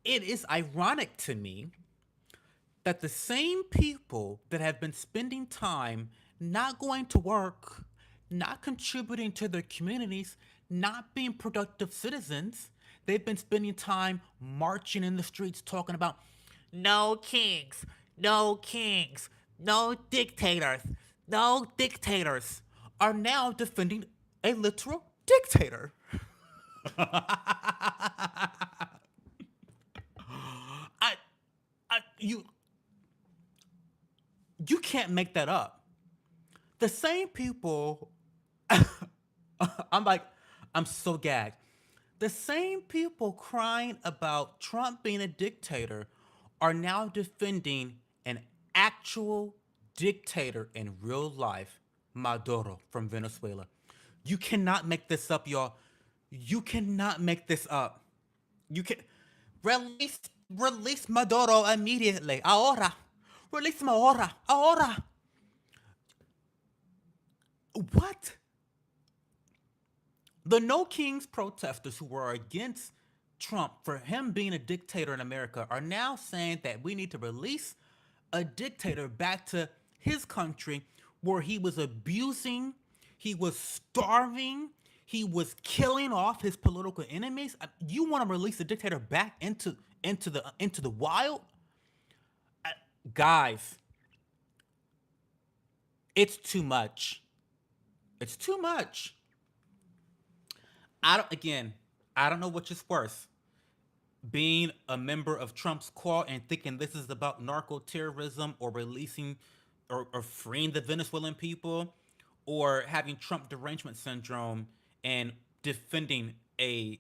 It is ironic to me that the same people that have been spending time not going to work, not contributing to their communities, not being productive citizens, they've been spending time marching in the streets talking about no kings, no kings, no dictators, no dictators, are now defending a literal dictator. I, you can't make that up. The same people, I'm like, I'm so gagged. The same people crying about Trump being a dictator are now defending an actual dictator in real life, Maduro from Venezuela. You cannot make this up, y'all. You cannot make this up. You can release Maduro immediately. Ahora. Release him ahora. Ahora. What? The No Kings protesters who were against Trump, for him being a dictator in America, are now saying that we need to release a dictator back to his country where he was abusing, he was starving, he was killing off his political enemies. You want to release the dictator back into the wild? Guys, it's too much. It's too much. I don't know which is worse. Being a member of Trump's court and thinking this is about narco terrorism or releasing or freeing the Venezuelan people, or having Trump derangement syndrome and defending a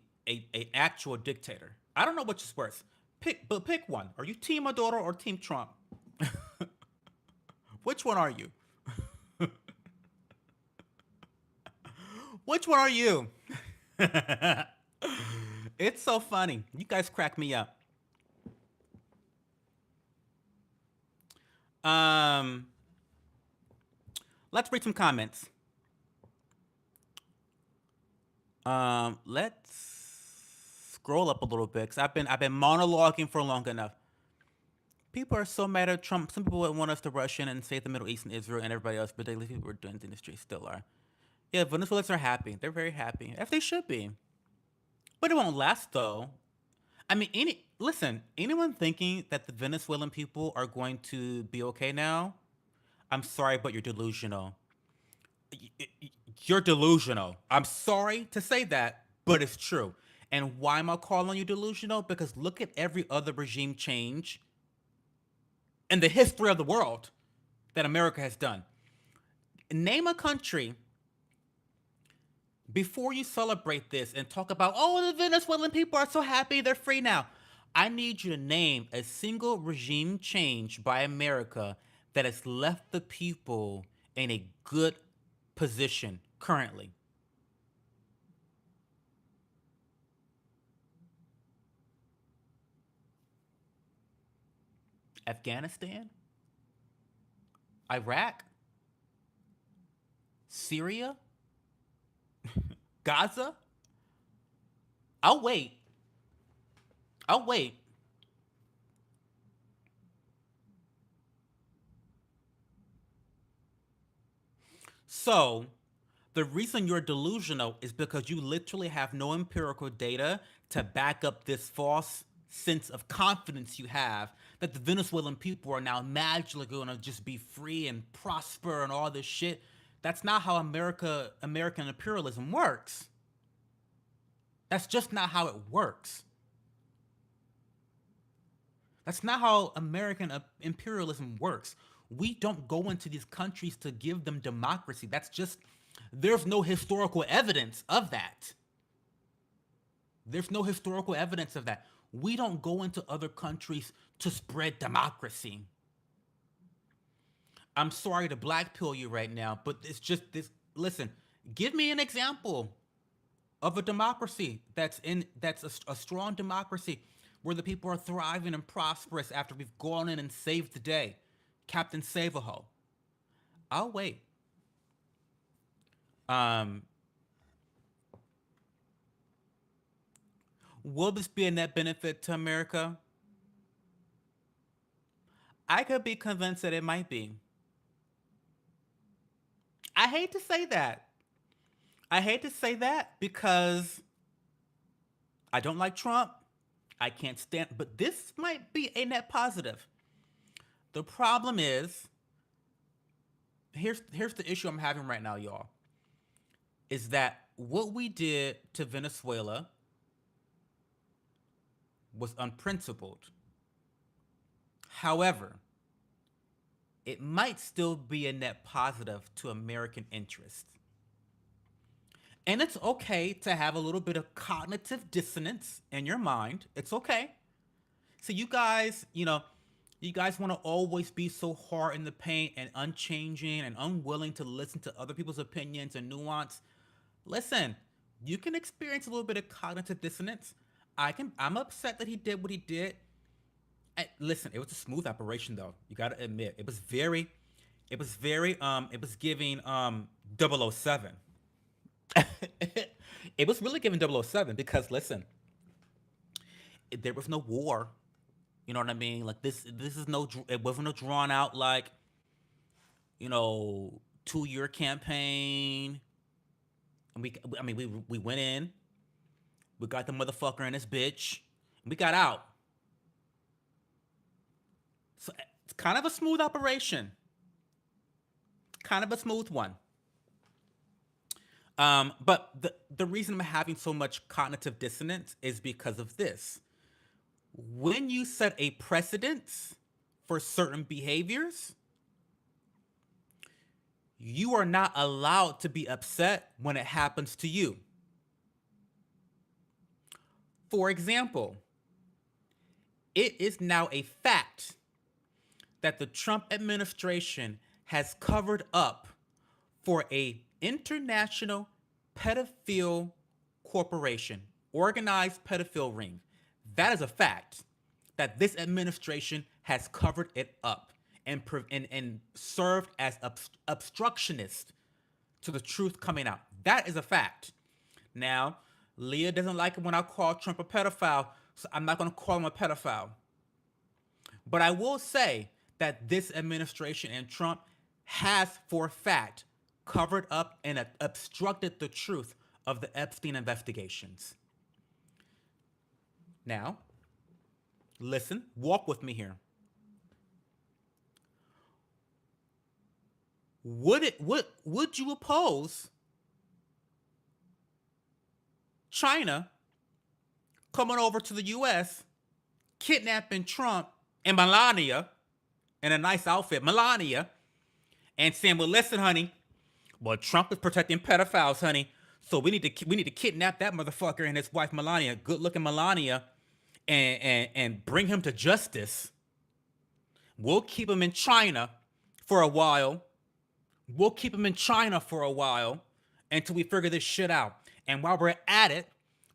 actual dictator. I don't know which is worse. Pick one. Are you Team Maduro or Team Trump? Which one are you? Which one are you? It's so funny. You guys crack me up. Um, let's read some comments. Let's scroll up a little bit because I've been monologuing for long enough. People are so mad at Trump. Some people would want us to rush in and save the Middle East and Israel and everybody else, but they people are doing the industry still are. Yeah, Venezuelans are happy. They're very happy, as they should be. But it won't last though. I mean, anyone thinking that the Venezuelan people are going to be okay now? I'm sorry, but you're delusional. You're delusional. I'm sorry to say that, but it's true. And why am I calling you delusional? Because look at every other regime change in the history of the world that America has done. Name a country before you celebrate this and talk about, oh, the Venezuelan people are so happy they're free now. I need you to name a single regime change by America that has left the people in a good position currently. Afghanistan, Iraq, Syria, Gaza. I'll wait. I'll wait. So, the reason you're delusional is because you literally have no empirical data to back up this false sense of confidence you have that the Venezuelan people are now magically going to just be free and prosper and all this shit. That's not how American imperialism works. That's just not how it works. That's not how American imperialism works. We don't go into these countries to give them democracy. That's just, there's no historical evidence of that. There's no historical evidence of that. We don't go into other countries to spread democracy. I'm sorry to black pill you right now, but it's just this. Listen, give me an example of a democracy that's a strong democracy where the people are thriving and prosperous after we've gone in and saved the day. Captain Save-A-Ho. I'll wait. Um, will this be a net benefit to America? I could be convinced that it might be. I hate to say that. I hate to say that because I don't like Trump. I can't stand, but this might be a net positive. The problem is, here's the issue I'm having right now, y'all. Is that what we did to Venezuela was unprincipled. However, it might still be a net positive to American interests. And it's okay to have a little bit of cognitive dissonance in your mind. It's okay. So you guys want to always be so hard in the paint and unchanging and unwilling to listen to other people's opinions and nuance. Listen, you can experience a little bit of cognitive dissonance. I'm upset that he did what he did. Listen, it was a smooth operation though. You got to admit, it was giving 007. It was really giving 007 because listen, there was no war. You know what I mean? Like this is no. It wasn't a drawn out like 2-year campaign. And I mean, we went in, we got the motherfucker and this bitch, and we got out. So it's kind of a smooth operation, kind of a smooth one. But the reason I'm having so much cognitive dissonance is because of this. When you set a precedence for certain behaviors, you are not allowed to be upset when it happens to you. For example, it is now a fact that the Trump administration has covered up for a international pedophile corporation, organized pedophile ring. That is a fact that this administration has covered it up and served as obstructionist to the truth coming out. That is a fact. Now, Leah doesn't like it when I call Trump a pedophile, so I'm not going to call him a pedophile. But I will say that this administration and Trump has, for a fact, covered up and obstructed the truth of the Epstein investigations. Now, listen, walk with me here. Would you oppose China coming over to the US, kidnapping Trump and Melania in a nice outfit, Melania, and saying, "Well, listen, honey, well, Trump is protecting pedophiles, honey, so we need to kidnap that motherfucker and his wife Melania, good-looking Melania, and bring him to justice. We'll keep him in China for a while. We'll keep him in China for a while until we figure this shit out. And while we're at it,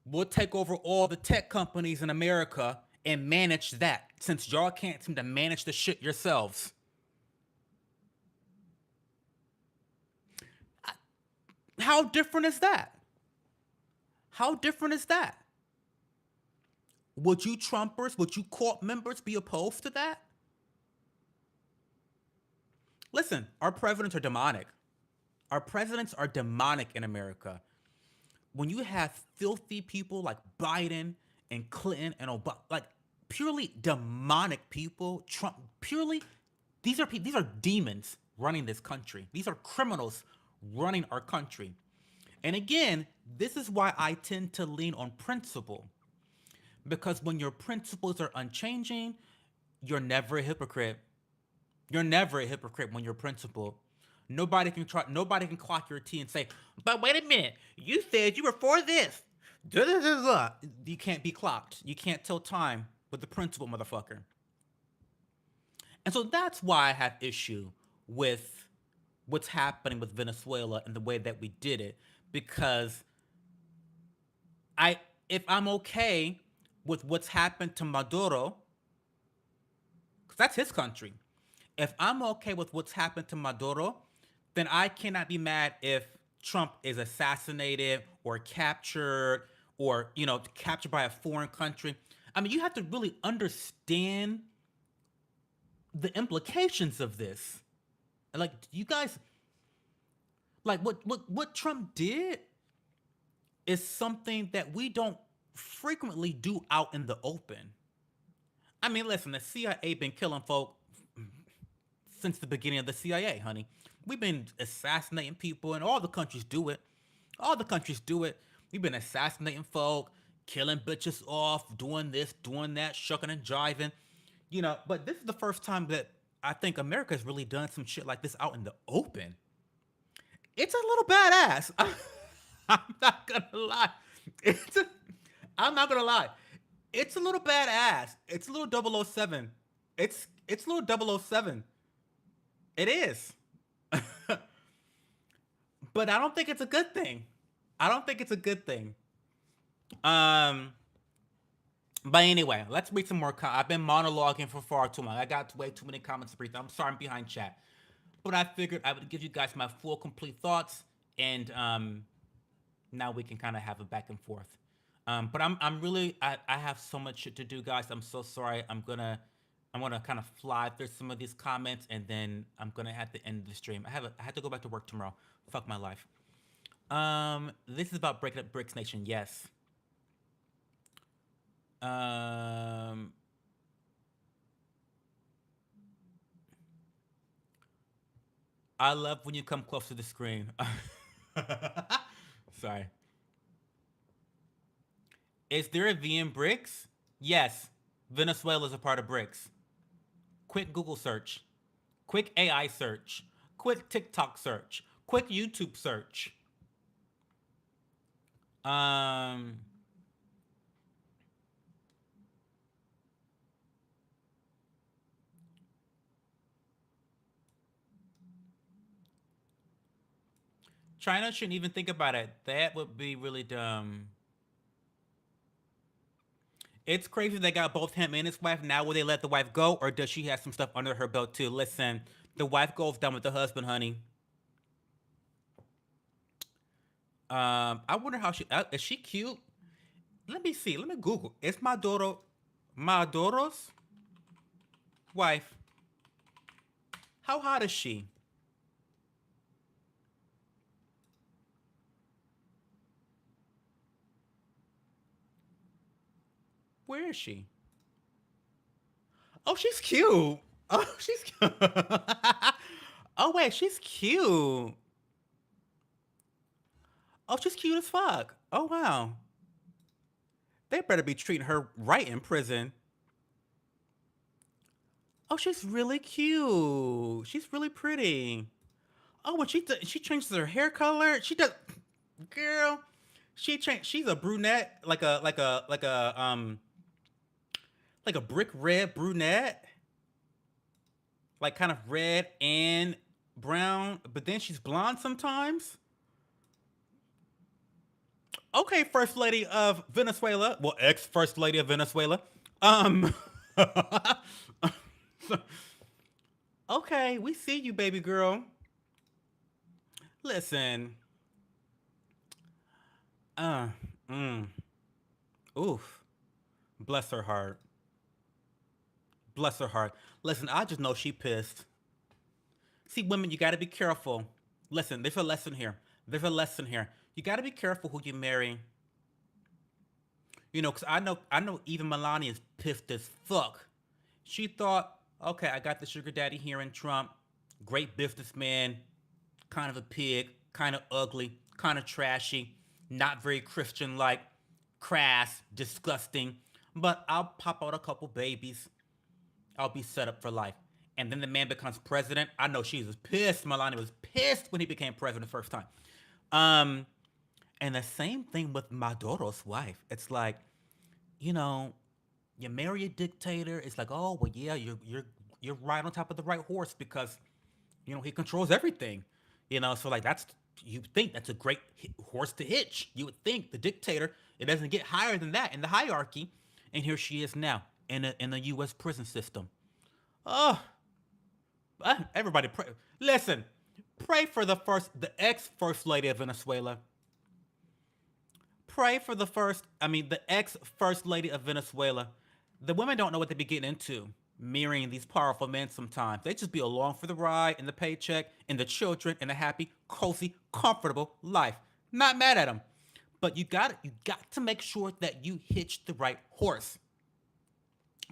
we'll take over all the tech companies in America and manage that, since y'all can't seem to manage the shit yourselves." How different is that? How different is that? Would you Trumpers, would you court members be opposed to that? Listen, our presidents are demonic. Our presidents are demonic in America. When you have filthy people like Biden and Clinton and Obama, like purely demonic people, Trump, purely, these are demons running this country. These are criminals running our country. And again, this is why I tend to lean on principle. Because when your principles are unchanging, you're never a hypocrite. You're never a hypocrite when you're principled. Nobody can clock your tea and say, "But wait a minute, you said you were for this." You can't be clocked. You can't tell time with the principle, motherfucker. And so that's why I have issue with what's happening with Venezuela and the way that we did it. Because if I'm okay with what's happened to Maduro, because that's his country. If I'm okay with what's happened to Maduro, then I cannot be mad if Trump is assassinated or captured or, captured by a foreign country. I mean, you have to really understand the implications of this. Like, you guys, like what Trump did is something that we don't frequently do out in the open. I mean, listen, the CIA been killing folk since the beginning of the CIA, honey. We've been assassinating people, and all the countries do it. All the countries do it. We've been assassinating folk, killing bitches off, doing this, doing that, shucking and jiving. But this is the first time that I think America's really done some shit like this out in the open. It's a little badass. I'm not gonna lie. I'm not gonna lie. It's a little badass. It's a little 007. It's a little 007. It is. But I don't think it's a good thing. I don't think it's a good thing. But anyway, let's read some more. I've been monologuing for far too long. I got way too many comments to read. I'm sorry I'm behind chat. But I figured I would give you guys my full, complete thoughts, and now we can kind of have a back and forth. But I'm really I have so much shit to do, guys. I'm so sorry. I'm gonna kind of fly through some of these comments, and then I'm gonna have to end the stream. I have to go back to work tomorrow. Fuck my life. This is about breaking up Bricks Nation. Yes. Um, I love when you come close to the screen. Sorry. Is there a V in BRICS? Yes. Venezuela is a part of BRICS. Quick Google search. Quick AI search. Quick TikTok search. Quick YouTube search. Um, China shouldn't even think about it. That would be really dumb. It's crazy they got both him and his wife. Now will they let the wife go, or does she have some stuff under her belt too? Listen, the wife goes down with the husband, honey. I wonder how she is. She cute? Let me see. Let me Google. It's Maduro's wife. How hot is she? Where is she? Oh, she's cute. Oh, she's cute. Oh wait, she's cute. Oh, she's cute as fuck. Oh wow. They better be treating her right in prison. Oh, she's really cute. She's really pretty. Oh, when she changes her hair color, she does. Girl, she changed. She's a brunette, like a brick red brunette, like kind of red and brown. But then she's blonde sometimes. Okay, First Lady of Venezuela. Well, ex First Lady of Venezuela. Um. Okay, we see you, baby girl. Listen. Uh. Mm. Oof. Bless her heart. Bless her heart. Listen, I just know she pissed. See, women, you got to be careful. Listen, there's a lesson here. There's a lesson here. You got to be careful who you marry. You know, because I know even Melania is pissed as fuck. She thought, okay, I got the sugar daddy here in Trump, great businessman, kind of a pig, kind of ugly, kind of trashy, not very Christian like, crass, disgusting. But I'll pop out a couple babies. I'll be set up for life. And then the man becomes president. I know she was pissed. Melania was pissed when he became president the first time. Um, and the same thing with Maduro's wife. It's like, you know, you marry a dictator. It's like, oh well, yeah, you're right on top of the right horse because he controls everything. So like you think that's a great horse to hitch. You would think the dictator it doesn't get higher than that in the hierarchy, and here she is now in a U.S. prison system. Oh, everybody pray. Listen, pray for the ex first lady of Venezuela. Pray for the ex first lady of Venezuela. The women don't know what they be getting into, marrying these powerful men sometimes. They just be along for the ride and the paycheck and the children and a happy, cozy, comfortable life. Not mad at them. But you got to make sure that you hitch the right horse.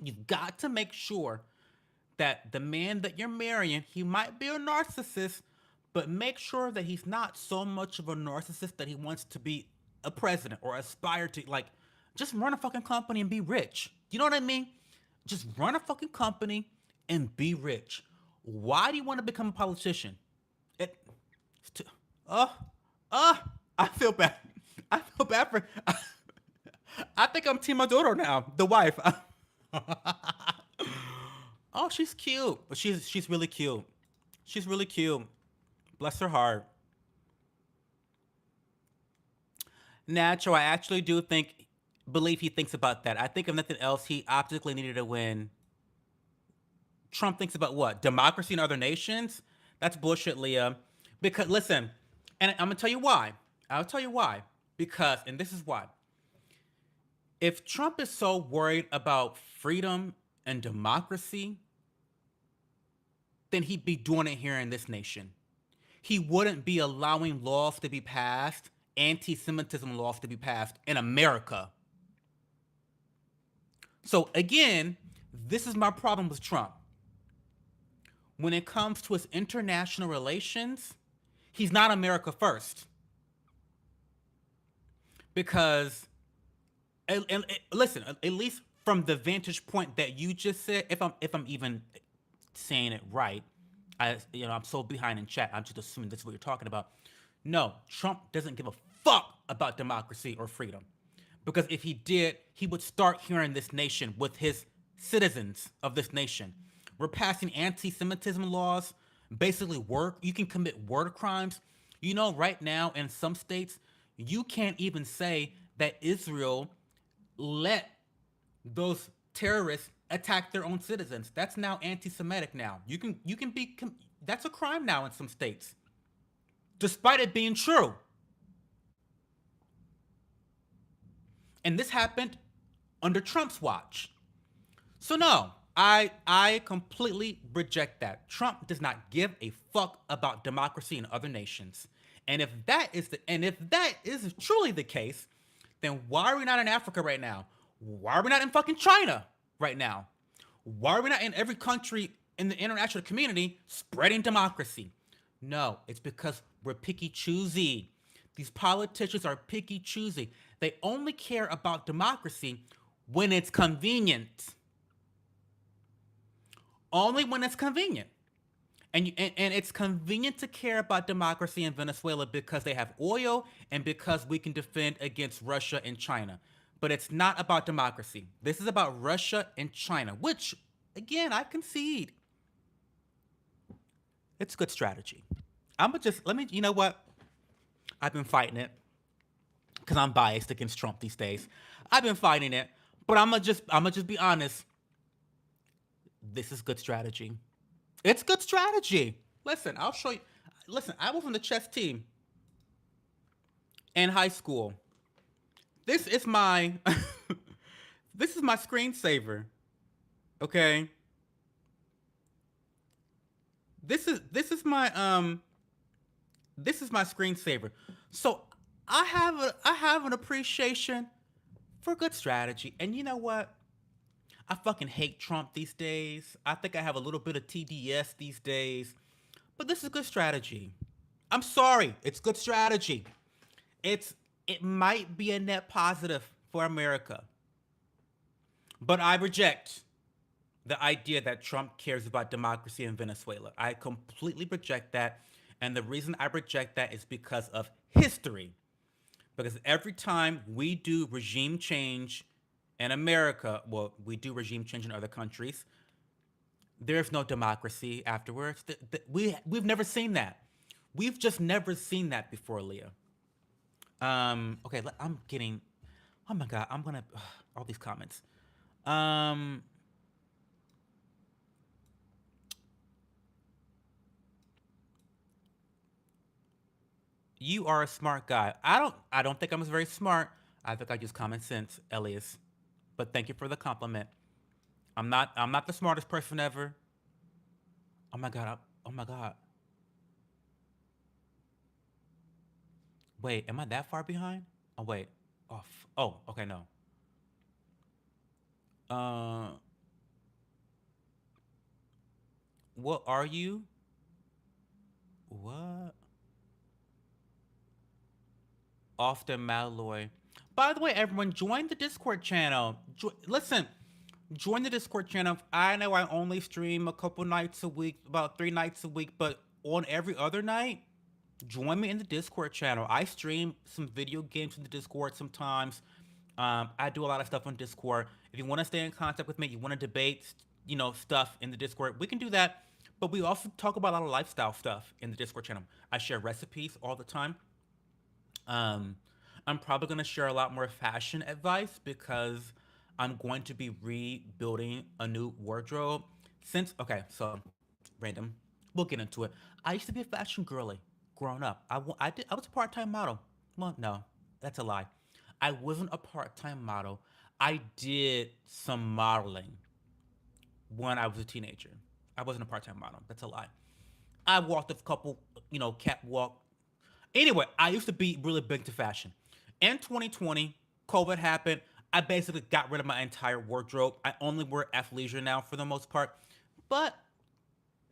You've got to make sure that the man that you're marrying, he might be a narcissist, but make sure that he's not so much of a narcissist that he wants to be a president or aspire to like just run a fucking company and be rich. You know what I mean? Just run a fucking company and be rich. Why do you want to become a politician? It, it's too, uh, uh, I feel bad. I feel bad for. I think I'm Team Maduro now, the wife. Oh, she's cute. But she's really cute. She's really cute. Bless her heart. Nacho, I actually do believe he thinks about that. I think if nothing else, he optically needed to win. Trump thinks about what? Democracy in other nations? That's bullshit, Leah. Because listen, and I'm gonna tell you why. I'll tell you why. Because, and this is why. If Trump is so worried about freedom and democracy, then he'd be doing it here in this nation. He wouldn't be allowing laws to be passed, anti Semitism laws to be passed in America. So, again, this is my problem with Trump. When it comes to his international relations, he's not America first. Because, listen, at least from the vantage point that you just said, if I'm even saying it right, I'm so behind in chat. I'm just assuming this is what you're talking about. No, Trump doesn't give a fuck about democracy or freedom. Because if he did, he would start here in this nation with his citizens of this nation. We're passing anti-Semitism laws, basically work. You can commit word crimes. Right now in some states, you can't even say that Israel let those terrorists attack their own citizens. That's now anti-Semitic. Now you can be that's a crime now in some states, despite it being true. And this happened under Trump's watch. So no, I completely reject that. Trump does not give a fuck about democracy in other nations. And if that is truly the case, then why are we not in Africa right now? Why are we not in fucking China right now? Why are we not in every country in the international community spreading democracy? No, it's because we're picky choosy. These politicians are picky choosy. They only care about democracy when it's convenient. Only when it's convenient. And it's convenient to care about democracy in Venezuela because they have oil and because we can defend against Russia and China. But it's not about democracy. This is about Russia and China, which, again, I concede. It's good strategy. I'm gonna just let me. You know what? I've been fighting it because I'm biased against Trump these days. I've been fighting it, but I'm gonna just be honest. This is good strategy. It's good strategy. Listen, I'll show you. Listen, I was on the chess team in high school. This is my this is my screensaver. Okay. This is my screensaver. So I have an appreciation for good strategy. And you know what? I fucking hate Trump these days. I think I have a little bit of TDS these days. But this is good strategy. I'm sorry, it's good strategy. It might be a net positive for America, but I reject the idea that Trump cares about democracy in Venezuela. I completely reject that. And the reason I reject that is because of history. Because every time we do regime change in America, well, we do regime change in other countries, there's no democracy afterwards. We've never seen that. We've just never seen that before, Leah. Okay, I'm getting. Oh my god, I'm gonna all these comments. Um, you are a smart guy. I don't think I'm very smart. I think I use common sense, Elias. But thank you for the compliment. I'm not the smartest person ever. Oh my god. Oh my god. Wait, am I that far behind? Oh wait. Oh, oh, okay, no. Uh, what are you? What? Often Malloy. By the way, everyone, join the Discord channel. Listen, join the Discord channel. I know I only stream a couple nights a week, about 3 nights a week, but on every other night, join me in the Discord channel. I stream some video games in the Discord sometimes. I do a lot of stuff on Discord. If you want to stay in contact with me, you want to debate, stuff in the Discord, we can do that. But we also talk about a lot of lifestyle stuff in the Discord channel. I share recipes all the time. Um, I'm probably going to share a lot more fashion advice because I'm going to be rebuilding a new wardrobe. Okay, so random. We'll get into it. I used to be a fashion girly growing up. I was a part time model. Well, no, that's a lie. I wasn't a part time model. I did some modeling when I was a teenager. I wasn't a part-time model. That's a lie. I walked a couple, catwalk. Anyway, I used to be really big to fashion. In 2020, COVID happened. I basically got rid of my entire wardrobe. I only wear athleisure now for the most part. But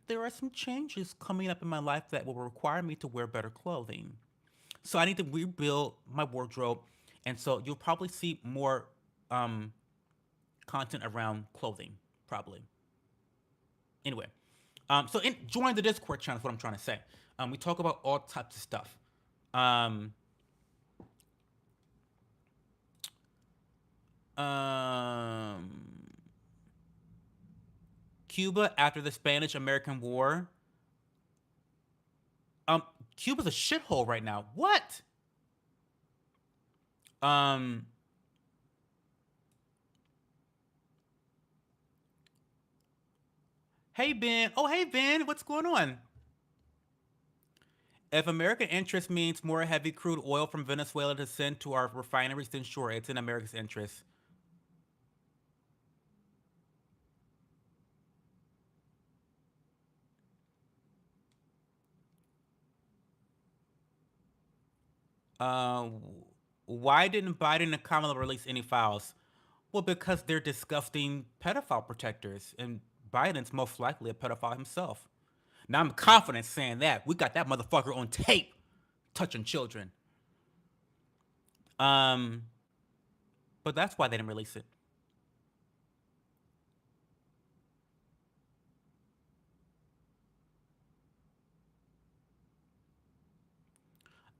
there are some changes coming up in my life that will require me to wear better clothing. So I need to rebuild my wardrobe. And so you'll probably see more um, content around clothing, probably. Anyway, join the Discord channel is what I'm trying to say. We talk about all types of stuff. Um, um, Cuba after the Spanish American War. Um, Cuba's a shithole right now. What? Um, hey Ben. Oh, hey Ben. What's going on? If American interest means more heavy crude oil from Venezuela to send to our refineries, then sure, it's in America's interest. Uh, why didn't Biden and Kamala release any files? Well, because they're disgusting pedophile protectors, and Biden's most likely a pedophile himself. Now, I'm confident saying that. We got that motherfucker on tape touching children. Um, but that's why they didn't release it.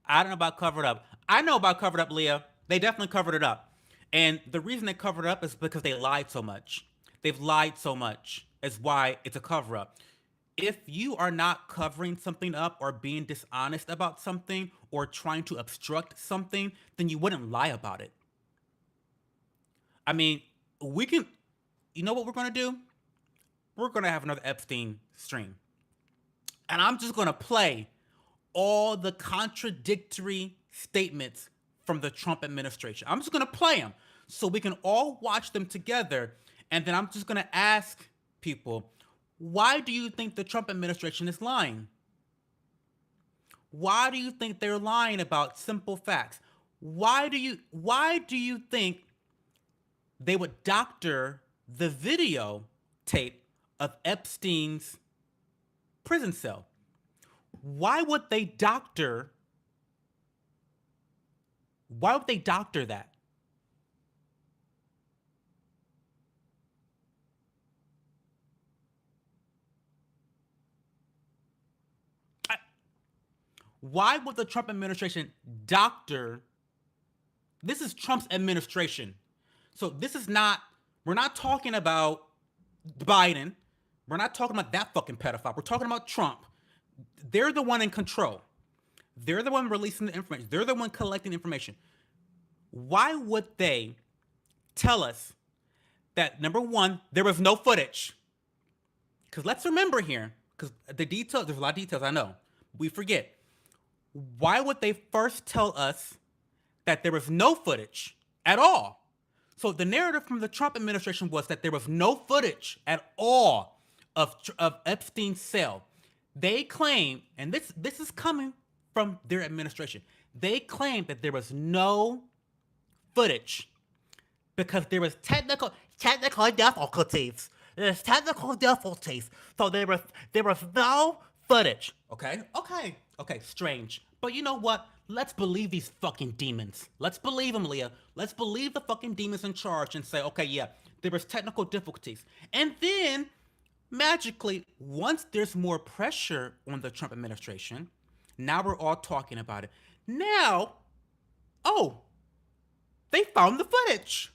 I don't know about covered up. I know about covered up, Leah. They definitely covered it up. And the reason they covered it up is because they lied so much. They've lied so much, is why it's a cover up. If you are not covering something up or being dishonest about something or trying to obstruct something, then you wouldn't lie about it. I mean, we can, you know what we're going to do? We're going to have another Epstein stream. And I'm just going to play all the contradictory statements from the Trump administration. I'm just going to play them so we can all watch them together. And then I'm just going to ask people, why do you think the Trump administration is lying? Why do you think they're lying about simple facts? Why do you think they would doctor the video tape of Epstein's prison cell? Why would they doctor that? Why would the Trump administration doctor? This is Trump's administration. So this is not, we're not talking about Biden. We're not talking about that fucking pedophile. We're talking about Trump. They're the one in control. They're the one releasing the information. They're the one collecting information. Why would they tell us that, number one, there was no footage? Because let's remember here, because the details, there's a lot of details I know. We forget. Why would they first tell us that there was no footage at all? So the narrative from the Trump administration was that there was no footage at all of Epstein's cell. They claim, and this is coming from their administration, they claim that there was no footage because there was technical difficulties. There's technical difficulties. So there was no footage. Okay, strange. But you know what? Let's believe these fucking demons. Let's believe them, Leah. Let's believe the fucking demons in charge and say, okay, yeah, there was technical difficulties. And then, magically, once there's more pressure on the Trump administration, now we're all talking about it. Now, oh, they found the footage.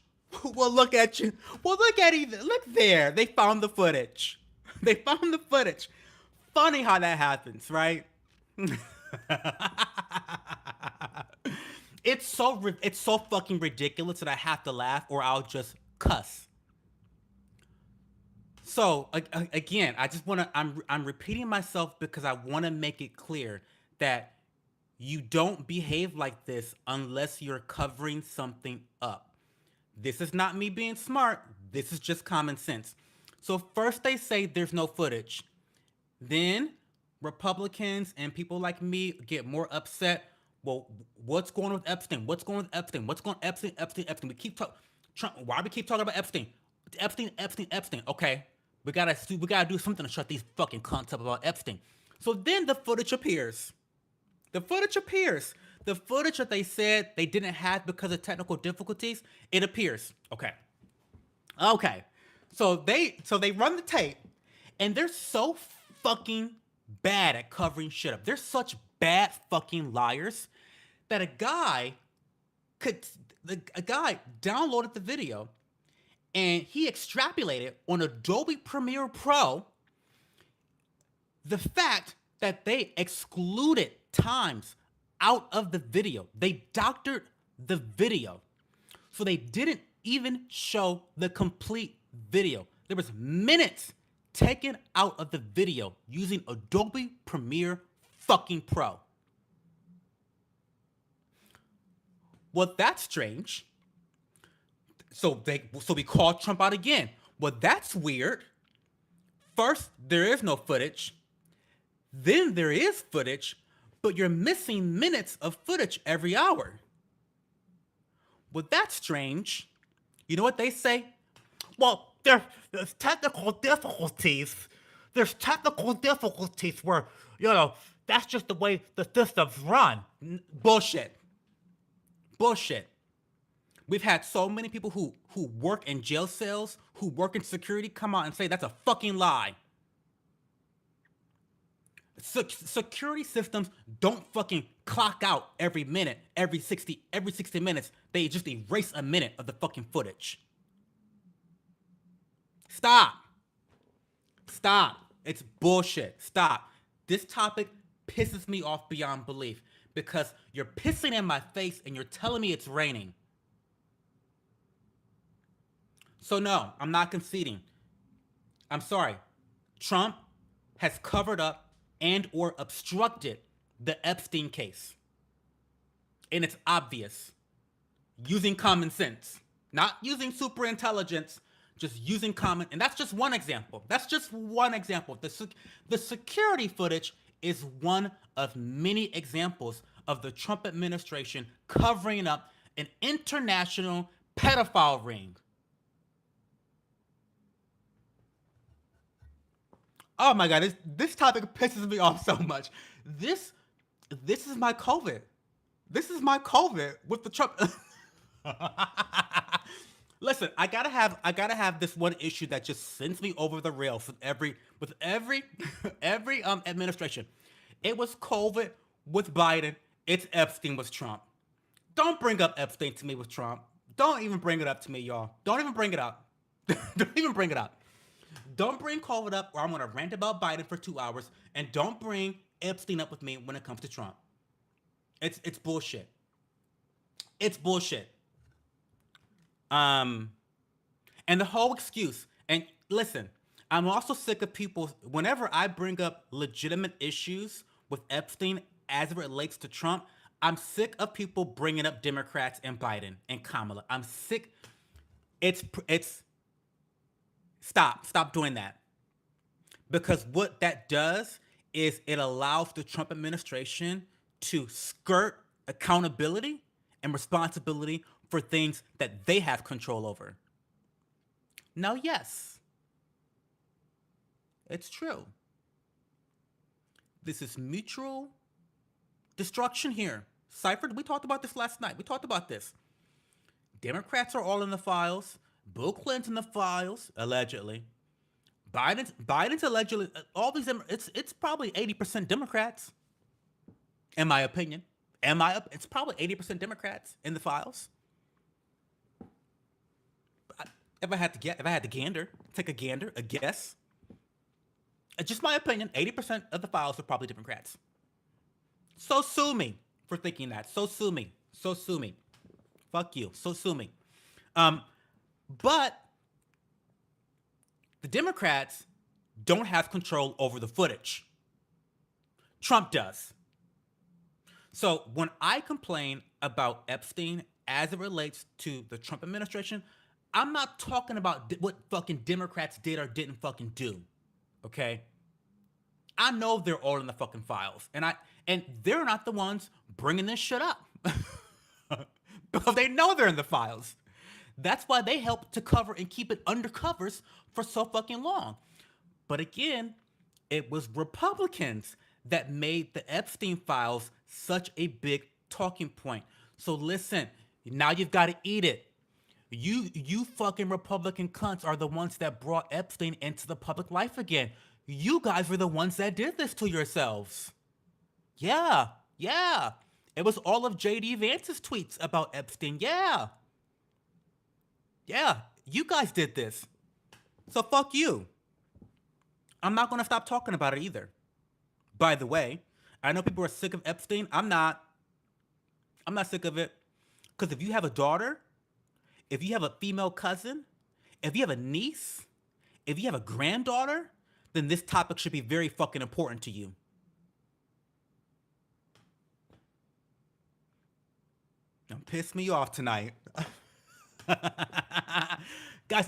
Well, look at you. Well, look at either. Look there. They found the footage. They found the footage. Funny how that happens, right? It's so fucking ridiculous that I have to laugh or I'll just cuss. So again, I just want to. I'm repeating myself because I want to make it clear that you don't behave like this unless you're covering something up. This is not me being smart. This is just common sense. So first they say there's no footage. Then Republicans and people like me get more upset. Well, what's going on with Epstein? What's going on with Epstein? What's going on Epstein, Epstein, Epstein? We keep talking. Why do we keep talking about Epstein? Epstein, Epstein, Epstein. Okay, we gotta do something to shut these fucking cunts up about Epstein. So then the footage appears. The footage appears. The footage that they said they didn't have because of technical difficulties, it appears. Okay. Okay. So they run the tape, and they're so fucking bad at covering shit up. They're such bad fucking liars that could a guy downloaded the video and he extrapolated on Adobe Premiere Pro the fact that they excluded times out of the video. They doctored the video. So they didn't even show the complete video. There was minutes taken out of the video using Adobe Premiere fucking Pro. Well, that's strange. So we called Trump out again. Well, that's weird. First, there is no footage. Then there is footage, but you're missing minutes of footage every hour. Well, that's strange. You know what they say? Well, there's technical difficulties. There's technical difficulties where, that's just the way the systems run. Bullshit. Bullshit. We've had so many people who work in jail cells, who work in security, come out and say that's a fucking lie. Security systems don't fucking clock out every minute, every 60 minutes. They just erase a minute of the fucking footage. Stop. It's bullshit. Stop. This topic pisses me off beyond belief because you're pissing in my face and you're telling me it's raining. So no, I'm not conceding. I'm sorry. Trump has covered up and or obstructed the Epstein case. And it's obvious. Using common sense. Not using super intelligence, just using common, and that's just one example. The security footage is one of many examples of the Trump administration covering up an international pedophile ring. Oh my god, this topic pisses me off so much. This is my COVID. This is my COVID with the Trump. Listen, I gotta have this one issue that just sends me over the rails with every administration. It was COVID with Biden. It's Epstein with Trump. Don't bring up Epstein to me with Trump. Don't even bring it up to me, y'all. Don't even bring it up. Don't even bring it up. Don't bring COVID up, or I'm gonna rant about Biden for 2 hours, and don't bring Epstein up with me when it comes to Trump. It's bullshit. It's bullshit. And the whole excuse. And listen, I'm also sick of people. Whenever I bring up legitimate issues with Epstein as it relates to Trump, I'm sick of people bringing up Democrats and Biden and Kamala. I'm sick. It's stop doing that. Because what that does is it allows the Trump administration to skirt accountability and responsibility for things that they have control over. Now, yes, it's true. This is mutual destruction here. Seifert, we talked about this last night. We talked about this. Democrats are all in the files. Bill Clinton's in the files, allegedly. Biden's allegedly, all these, it's probably 80% Democrats, in my opinion. It's probably 80% Democrats in the files. If I had to gander, take a guess. Just my opinion, 80% of the files are probably Democrats. So sue me for thinking that. So sue me. Fuck you. So sue me. But the Democrats don't have control over the footage. Trump does. So when I complain about Epstein as it relates to the Trump administration, I'm not talking about what fucking Democrats did or didn't fucking do. Okay? I know they're all in the fucking files, and they're not the ones bringing this shit up because they know they're in the files. That's why they help to cover and keep it under covers for so fucking long. But again, it was Republicans that made the Epstein files such a big talking point. So listen, now you've got to eat it. You fucking Republican cunts are the ones that brought Epstein into the public life again. You guys were the ones that did this to yourselves. Yeah, yeah. It was all of JD Vance's tweets about Epstein. Yeah. Yeah. You guys did this. So fuck you. I'm not going to stop talking about it either. By the way, I know people are sick of Epstein. I'm not. I'm not sick of it. Because if you have a daughter, if you have a female cousin, if you have a niece, if you have a granddaughter, then this topic should be very fucking important to you. Don't piss me off tonight. Guys,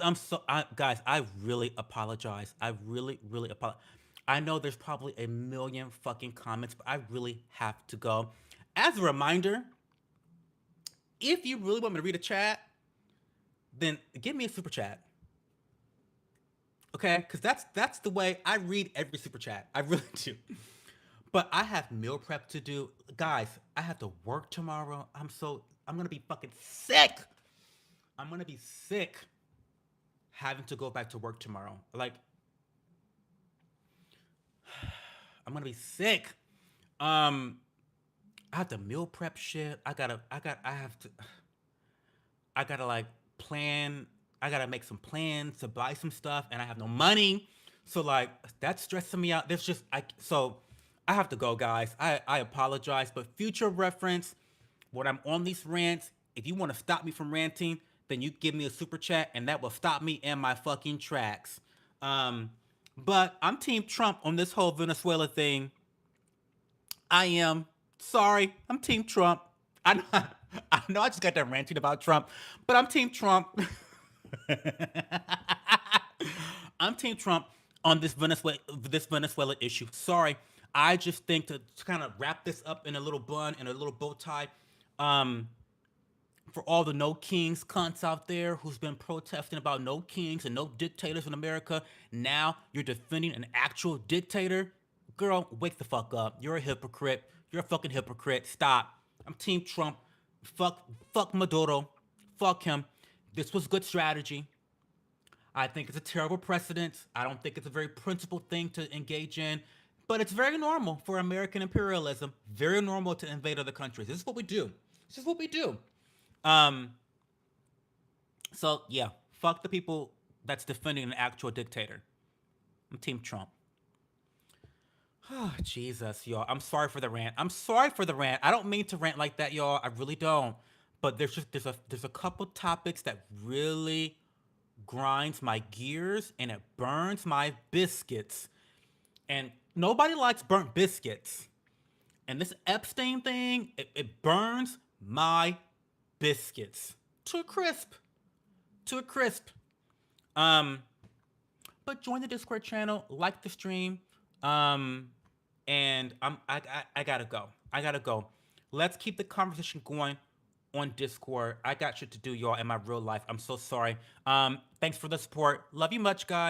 guys, I really apologize. I really, really apologize. I know there's probably a million fucking comments, but I really have to go. As a reminder, if you really want me to read a chat, then give me a super chat. Okay? Because that's the way I read every super chat. I really do. But I have meal prep to do. Guys, I have to work tomorrow. I'm gonna be fucking sick. I'm gonna be sick having to go back to work tomorrow. Like, I'm gonna be sick. I have to meal prep shit. I gotta like plan. I gotta make some plans to buy some stuff, and I have no money. So like that's stressing me out. So I have to go, guys. I apologize, but future reference, when I'm on these rants, if you want to stop me from ranting, then you give me a super chat, and that will stop me in my fucking tracks. But I'm Team Trump on this whole Venezuela thing. I am. Sorry, I'm Team Trump. I know, I know I just got done ranting about Trump, but I'm Team Trump. I'm Team Trump on this Venezuela issue. Sorry, I just think to kind of wrap this up in a little bun and a little bow tie. Um, for all the no kings cunts out there who's been protesting about no kings and no dictators in America, now you're defending an actual dictator. Girl, wake the fuck up. You're a hypocrite. You're a fucking hypocrite. Stop. I'm Team Trump. Fuck Maduro. Fuck him. This was good strategy. I think it's a terrible precedent. I don't think it's a very principled thing to engage in, but it's very normal for American imperialism. Very normal to invade other countries. This is what we do. This is what we do. Um, so yeah, fuck the people that's defending an actual dictator. I'm Team Trump. Oh, Jesus, y'all. I'm sorry for the rant. I'm sorry for the rant. I don't mean to rant like that, y'all. I really don't. But there's a couple topics that really grinds my gears and it burns my biscuits. And nobody likes burnt biscuits. And this Epstein thing, it burns my biscuits to a crisp. To a crisp. Um, but join the Discord channel, like the stream. And I gotta go. I gotta go. Let's keep the conversation going on Discord. I got shit to do, y'all, in my real life. I'm so sorry. Thanks for the support. Love you much, guys.